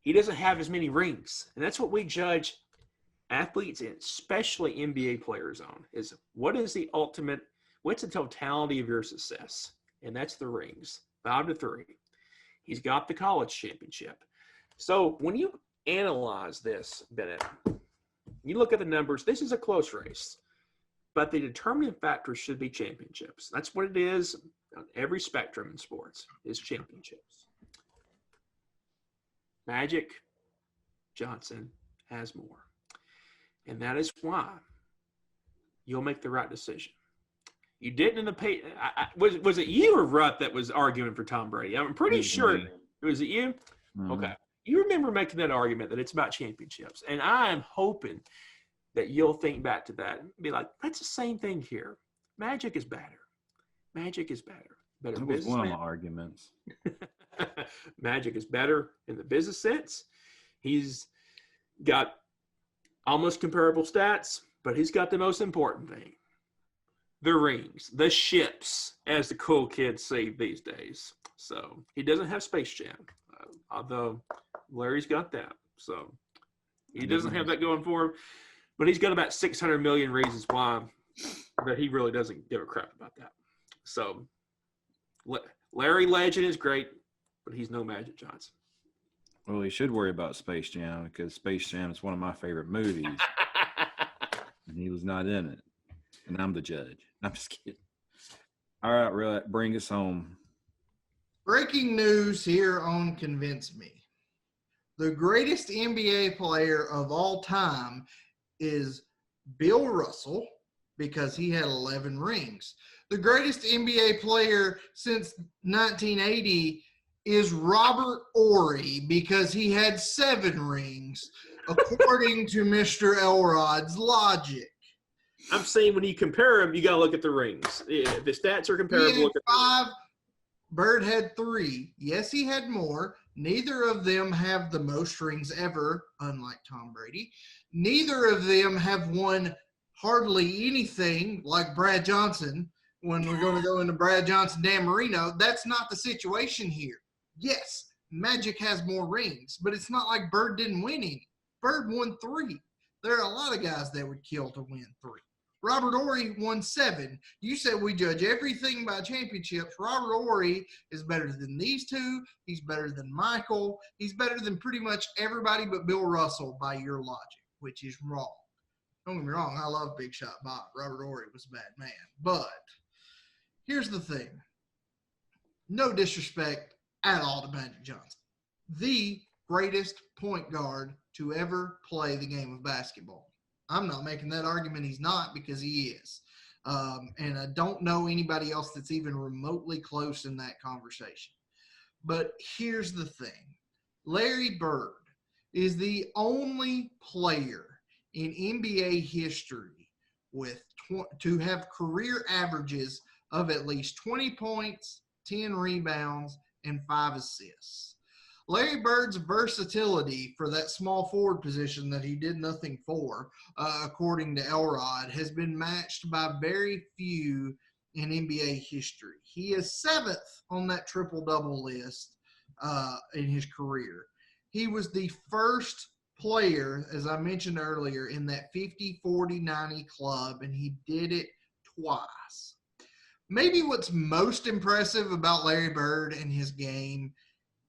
He doesn't have as many rings, and that's what we judge athletes, and especially NBA players on, is what is the ultimate, What's the totality of your success? And that's the rings, 5-3. He's got the college championship. So when you analyze this, Bennett, you look at the numbers, this is a close race. But the determining factor should be championships. That's what it is on every spectrum in sports, is championships. Magic Johnson has more. And that is why you'll make the right decision. You didn't in the pay. Was it you or Rutt that was arguing for Tom Brady? I'm pretty sure. Was it you? Mm-hmm. Okay. You remember making that argument that it's about championships. And I am hoping that you'll think back to that and be like, that's the same thing here. Magic is better. Magic is better. That was one of my arguments. Magic is better in the business sense. He's got almost comparable stats, but he's got the most important thing. The rings, the ships, as the cool kids say these days. So he doesn't have Space Jam, although Larry's got that. So he doesn't have that going for him, but he's got about 600 million reasons why that he really doesn't give a crap about that. So Larry Legend is great, but he's no Magic Johnson. Well, he should worry about Space Jam because Space Jam is one of my favorite movies. And he was not in it. And I'm the judge. I'm just kidding. All right, Rhett, bring us home. Breaking news here on Convince Me. The greatest NBA player of all time is Bill Russell because he had 11 rings. The greatest NBA player since 1980 is Robert Horry because he had 7 rings, according to Mr. Elrod's logic. I'm saying when you compare them, you got to look at the rings. Yeah, the stats are comparable. He had 5. Bird had 3. Yes, he had more. Neither of them have the most rings ever, unlike Tom Brady. Neither of them have won hardly anything like Brad Johnson. When we're going to go into Brad Johnson, Dan Marino, that's not the situation here. Yes, Magic has more rings, but it's not like Bird didn't win any. Bird won 3. There are a lot of guys that would kill to win 3. Robert Horry won 7. You said we judge everything by championships. Robert Horry is better than these two. He's better than Michael. He's better than pretty much everybody but Bill Russell by your logic, which is wrong. Don't get me wrong. I love Big Shot Bob. Robert Horry was a bad man. But here's the thing. No disrespect at all to Magic Johnson. The greatest point guard to ever play the game of basketball. I'm not making that argument he's not because he is. And I don't know anybody else that's even remotely close in that conversation. But here's the thing. Larry Bird is the only player in NBA history to have career averages of at least 20 points, 10 rebounds, and 5 assists. Larry Bird's versatility for that small forward position that he did nothing for, according to Elrod, has been matched by very few in NBA history. He is 7th on that triple-double list in his career. He was the first player, as I mentioned earlier, in that 50-40-90 club, and he did it twice. Maybe what's most impressive about Larry Bird and his game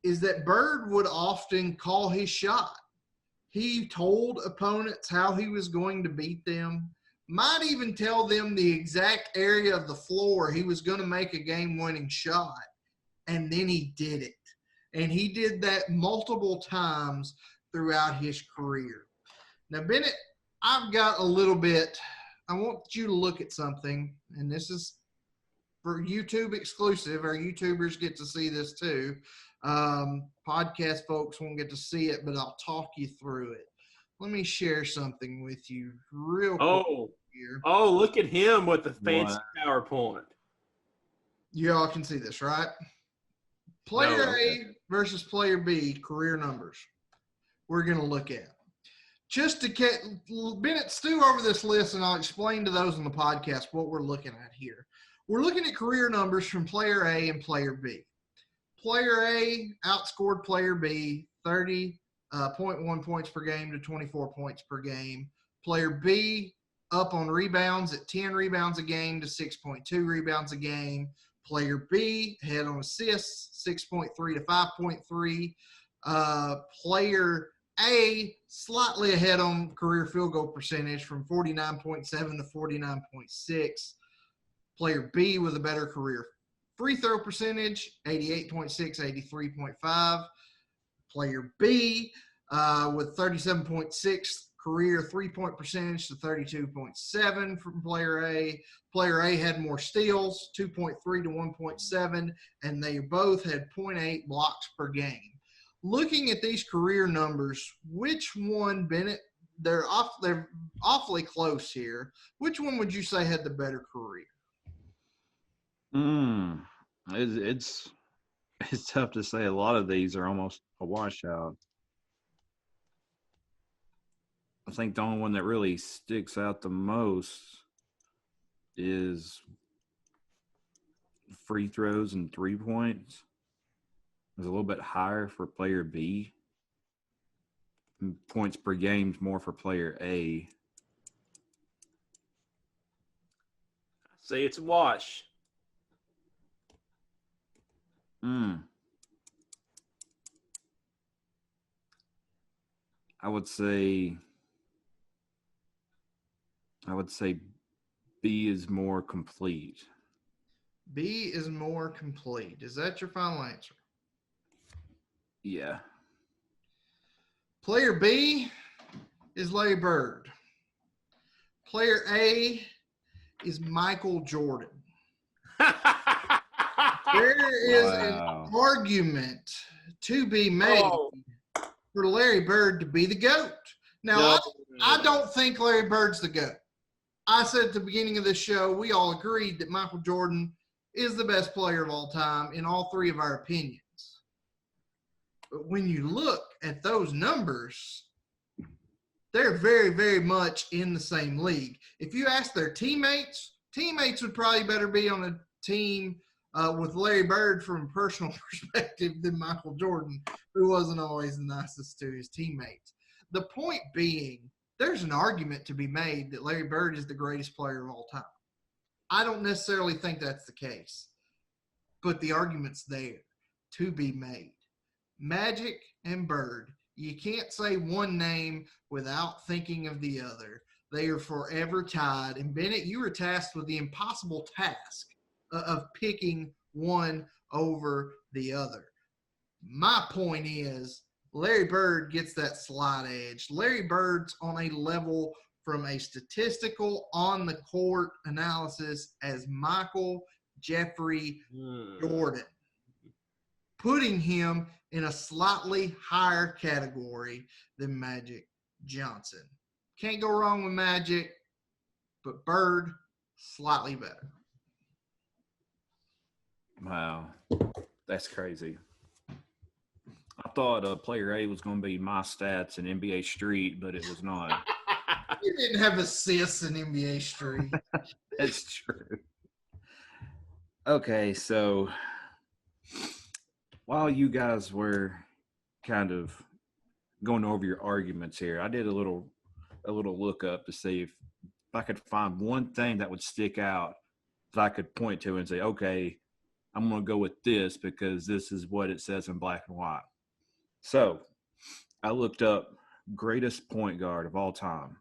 is that Bird would often call his shot. He told opponents how he was going to beat them, might even tell them the exact area of the floor he was going to make a game-winning shot, and then he did it. And he did that multiple times throughout his career. Now, Bennett, I've got a little bit – I want you to look at something, and this is for YouTube exclusive. Our YouTubers get to see this too. Podcast folks won't get to see it, but I'll talk you through it. Let me share something with you real quick here. Oh, look at him with the fancy PowerPoint. You all can see this, right? Player A versus player B, career numbers. We're going to look at. Just to get Bennett, stew over this list, and I'll explain to those on the podcast what we're looking at here. We're looking at career numbers from player A and player B. Player A outscored player B 30.1 points per game to 24 points per game. Player B up on rebounds at 10 rebounds a game to 6.2 rebounds a game. Player B ahead on assists, 6.3 to 5.3. Player A slightly ahead on career field goal percentage from 49.7 to 49.6. Player B with a better career free throw percentage, 88.6, 83.5. Player B with 37.6 career three-point percentage to 32.7 from player A. Player A had more steals, 2.3 to 1.7, and they both had 0.8 blocks per game. Looking at these career numbers, which one, Bennett, they're awfully close here. Which one would you say had the better career? It's tough to say. A lot of these are almost a washout. I think the only one that really sticks out the most is free throws and 3 points. It's a little bit higher for player B. And points per game's more for player A. Say it's a wash. I would say B is more complete. B is more complete. Is that your final answer? Yeah. Player B is Larry Bird. Player A is Michael Jordan. There is an argument to be made for Larry Bird to be the GOAT. Now, I don't think Larry Bird's the GOAT. I said at the beginning of this show, we all agreed that Michael Jordan is the best player of all time in all three of our opinions. But when you look at those numbers, they're very, very much in the same league. If you ask their teammates would probably better be on a team with Larry Bird from a personal perspective than Michael Jordan, who wasn't always the nicest to his teammates. The point being, there's an argument to be made that Larry Bird is the greatest player of all time. I don't necessarily think that's the case, but the argument's there to be made. Magic and Bird, you can't say one name without thinking of the other. They are forever tied. And Bennett, you were tasked with the impossible task of picking one over the other. My point is, Larry Bird gets that slight edge. Larry Bird's on a level from a statistical on-the-court analysis as Michael Jeffrey Jordan, putting him in a slightly higher category than Magic Johnson. Can't go wrong with Magic, but Bird, slightly better. Wow. That's crazy. I thought player A was going to be my stats in NBA Street, but it was not. You didn't have assists in NBA Street. That's true. Okay, so while you guys were kind of going over your arguments here, I did a little look up to see if I could find one thing that would stick out that I could point to and say, okay, I'm going to go with this because this is what it says in black and white. So I looked up greatest point guard of all time.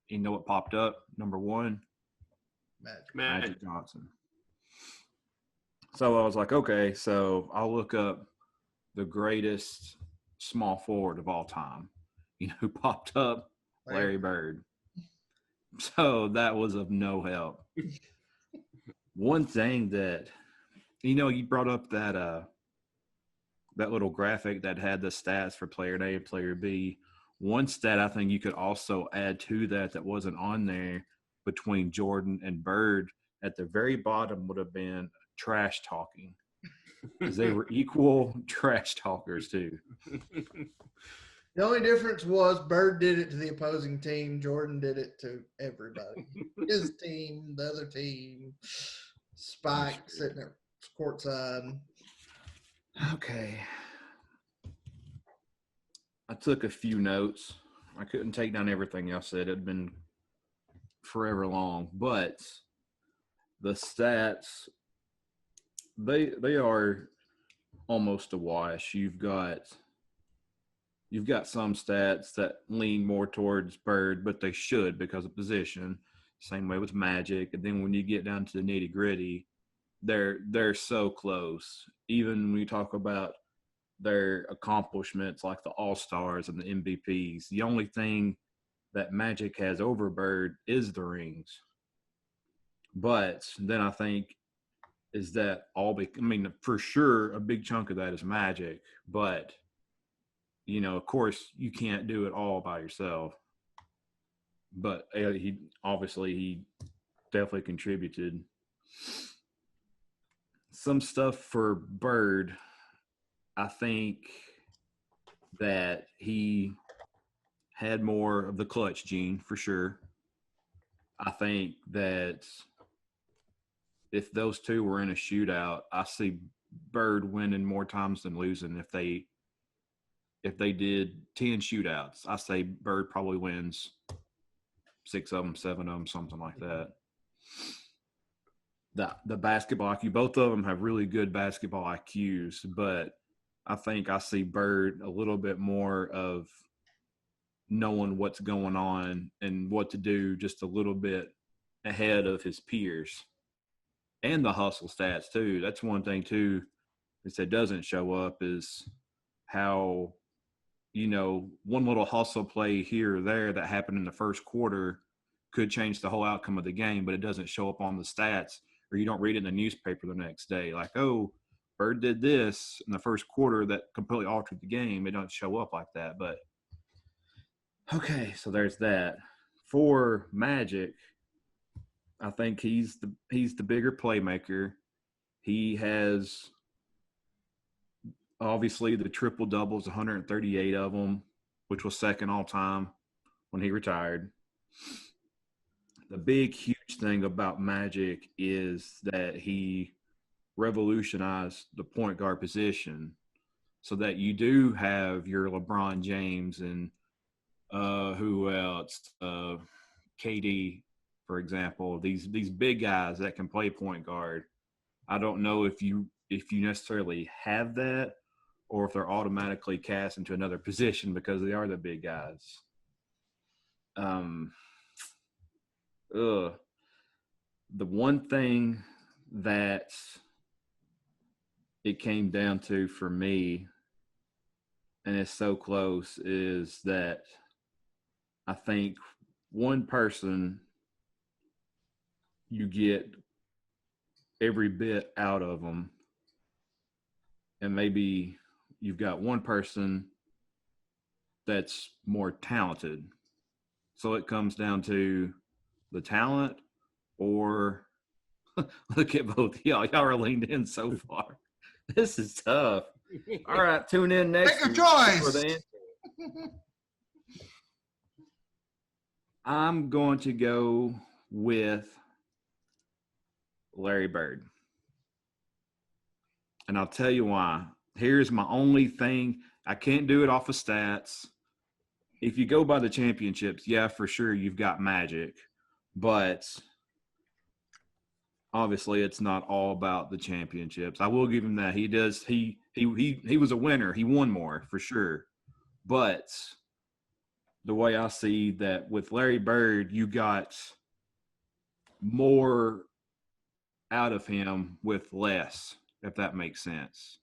You know what popped up? Number one? Magic Johnson. So I was like, okay, so I'll look up the greatest small forward of all time. You know who popped up? Larry Bird. So that was of no help. One thing that, you brought up that little graphic that had the stats for player A and player B. One stat I think you could also add to that wasn't on there between Jordan and Bird at the very bottom would have been trash talking, because they were equal trash talkers too. The only difference was Bird did it to the opposing team. Jordan did it to everybody. His team, the other team, Spike sitting at courtside. Okay. I took a few notes. I couldn't take down everything y'all said. It'd been forever long, but the stats they are almost a wash. You've got some stats that lean more towards Bird, but they should because of position. Same way with Magic. And then when you get down to the nitty gritty, they're so close. Even when you talk about their accomplishments like the All-Stars and the MVPs, the only thing that Magic has over Bird is the rings. But then I think is that for sure a big chunk of that is Magic, but of course you can't do it all by yourself. But he definitely contributed. Some stuff for Bird, I think that he had more of the clutch gene for sure. I think that if those two were in a shootout, I see Bird winning more times than losing. If they did 10 shootouts, I say Bird probably wins 6 of them, 7 of them, something like that. The basketball IQ, both of them have really good basketball IQs, but I think I see Bird a little bit more of knowing what's going on and what to do just a little bit ahead of his peers. And the hustle stats too. That's one thing too that doesn't show up is how, one little hustle play here or there that happened in the first quarter could change the whole outcome of the game, but it doesn't show up on the stats, or you don't read it in the newspaper the next day. Like, oh, Bird did this in the first quarter that completely altered the game. It don't show up like that. But okay, so there's that. For Magic, I think he's the bigger playmaker. He has obviously the triple doubles, 138 of them, which was second all time when he retired. The big, huge thing about Magic is that he revolutionized the point guard position so that you do have your LeBron James and who else? KD, for example, these big guys that can play point guard. I don't know if you necessarily have that or if they're automatically cast into another position because they are the big guys. The one thing that it came down to for me, and it's so close, is that I think one person you get every bit out of them, and maybe you've got one person that's more talented. So it comes down to the talent or look at both y'all. Y'all are leaned in so far. This is tough. All right, tune in next week. Make a choice. For the answer. I'm going to go with Larry Bird. And I'll tell you why. Here's my only thing. I can't do it off of stats. If you go by the championships, yeah, for sure, you've got Magic. But obviously it's not all about the championships. I will give him that. He does. He was a winner. He won more for sure. But the way I see that with Larry Bird, you got more out of him with less, if that makes sense.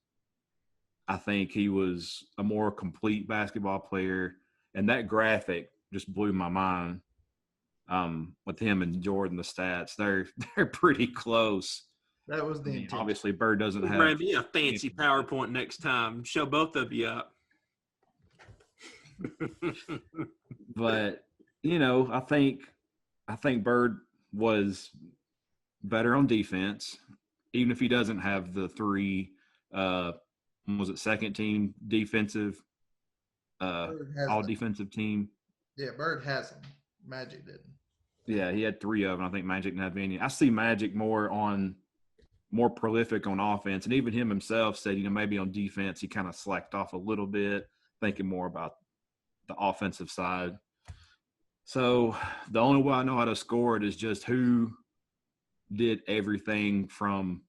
I think he was a more complete basketball player, and that graphic just blew my mind. With him and Jordan, the stats, they're pretty close. That was the intent. Obviously, Bird doesn't have. Grab me a fancy PowerPoint next time. Show both of you up. But I think Bird was better on defense, even if he doesn't have the 3. Was it second team defensive? All defensive team. Yeah, Bird has them. Magic didn't. Yeah, he had 3 of them. I think Magic didn't have any. I see Magic more prolific on offense, and even him himself said, maybe on defense he kind of slacked off a little bit, thinking more about the offensive side. So the only way I know how to score it is just who did everything from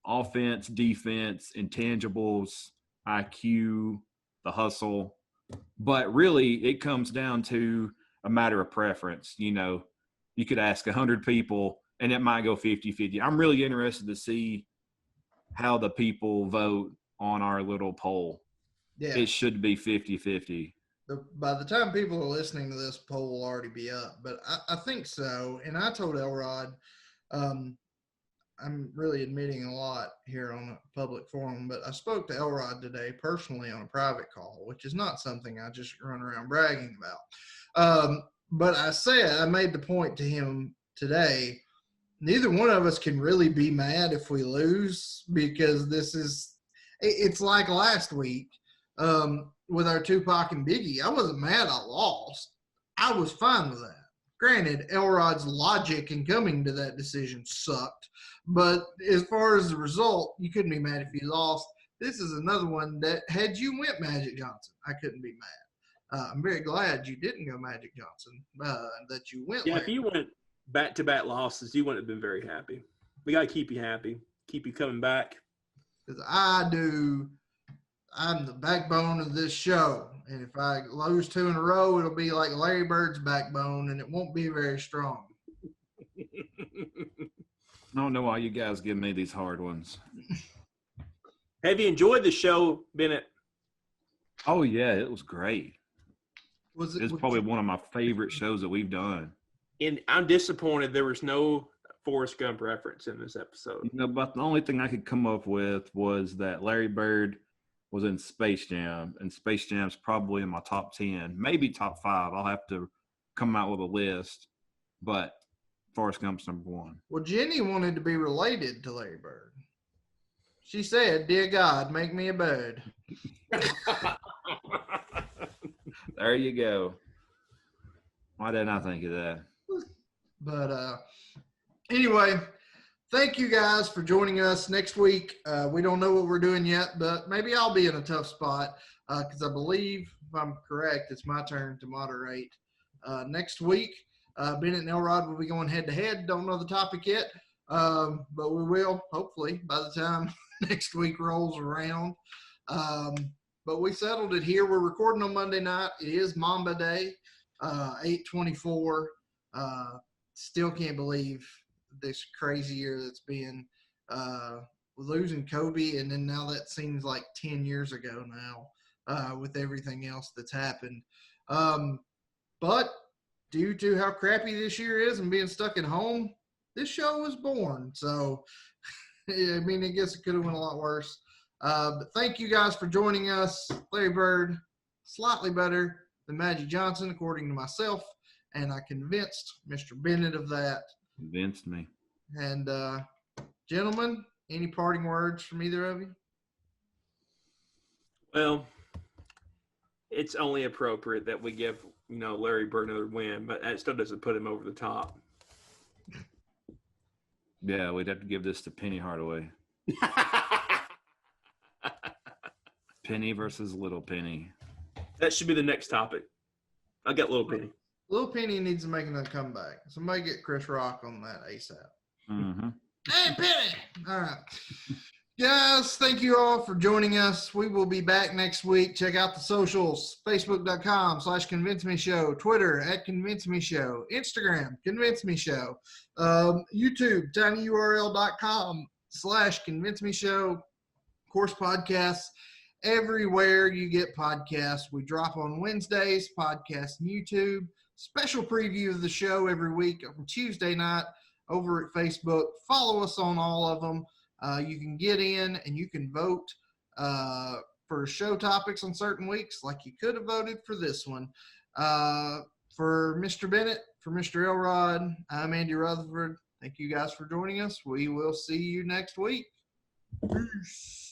offense, defense, intangibles, IQ, the hustle. But really, it comes down to a matter of preference. You know, you could ask 100 people, and it might go 50-50. I'm really interested to see how the people vote on our little poll. Yeah. It should be 50-50. By the time people are listening to this, poll will already be up. But I think so. And I told Elrod, I'm really admitting a lot here on a public forum, but I spoke to Elrod today personally on a private call, which is not something I just run around bragging about. But I made the point to him today, neither one of us can really be mad if we lose, because it's like last week with our Tupac and Biggie. I wasn't mad I lost. I was fine with that. Granted, Elrod's logic in coming to that decision sucked, but as far as the result, you couldn't be mad if you lost. This is another one that, had you went Magic Johnson, I couldn't be mad. I'm very glad you didn't go Magic Johnson, that you went. Yeah, if you went back-to-back losses, you wouldn't have been very happy. We got to keep you happy, keep you coming back. Because I'm the backbone of this show. And if I lose 2 in a row, it'll be like Larry Bird's backbone, and it won't be very strong. I don't know why you guys give me these hard ones. Have you enjoyed the show, Bennett? Oh, yeah, it was great. It's probably one of my favorite shows that we've done. And I'm disappointed there was no Forrest Gump reference in this episode. You know, but the only thing I could come up with was that Larry Bird was in Space Jam, and Space Jam's probably in my top 10, maybe top 5. I'll have to come out with a list, but Forrest Gump's number 1. Well, Jenny wanted to be related to Larry Bird. She said, "Dear God, make me a bird." There you go. Why didn't I think of that? But anyway, thank you guys for joining us next week. We don't know what we're doing yet, but maybe I'll be in a tough spot because I believe, if I'm correct, it's my turn to moderate next week. Bennett and Elrod will be going head-to-head. Don't know the topic yet, but we will, hopefully, by the time next week rolls around. But we settled it here. We're recording on Monday night. It is Mamba Day, 8/24. Still can't believe this crazy year that's been losing Kobe, and then now that seems like 10 years ago now with everything else that's happened. But due to how crappy this year is and being stuck at home, this show was born. So, I mean, I guess it could have went a lot worse. But thank you guys for joining us. Larry Bird, slightly better than Magic Johnson, according to myself, and I convinced Mr. Bennett of that. Convinced me. And gentlemen, any parting words from either of you? Well, it's only appropriate that we give, Larry Bird another win, but that still doesn't put him over the top. Yeah, we'd have to give this to Penny Hardaway. Penny versus Little Penny. That should be the next topic. I got Little Penny. Little Penny needs to make another comeback. Somebody get Chris Rock on that ASAP. Mm-hmm. Hey, Penny! All right. Guys, thank you all for joining us. We will be back next week. Check out the socials, facebook.com/ConvinceMeShow, Twitter @ConvinceMeShow, Instagram, ConvinceMeShow, YouTube, tinyurl.com/ConvinceMeShow, of course, podcasts. Everywhere you get podcasts, we drop on Wednesdays, podcast on YouTube, special preview of the show every week on Tuesday night over at Facebook. Follow us on all of them. You can get in and you can vote for show topics on certain weeks, like you could have voted for this one. For Mr. Bennett, for Mr. Elrod, I'm Andy Rutherford. Thank you guys for joining us. We will see you next week. Peace.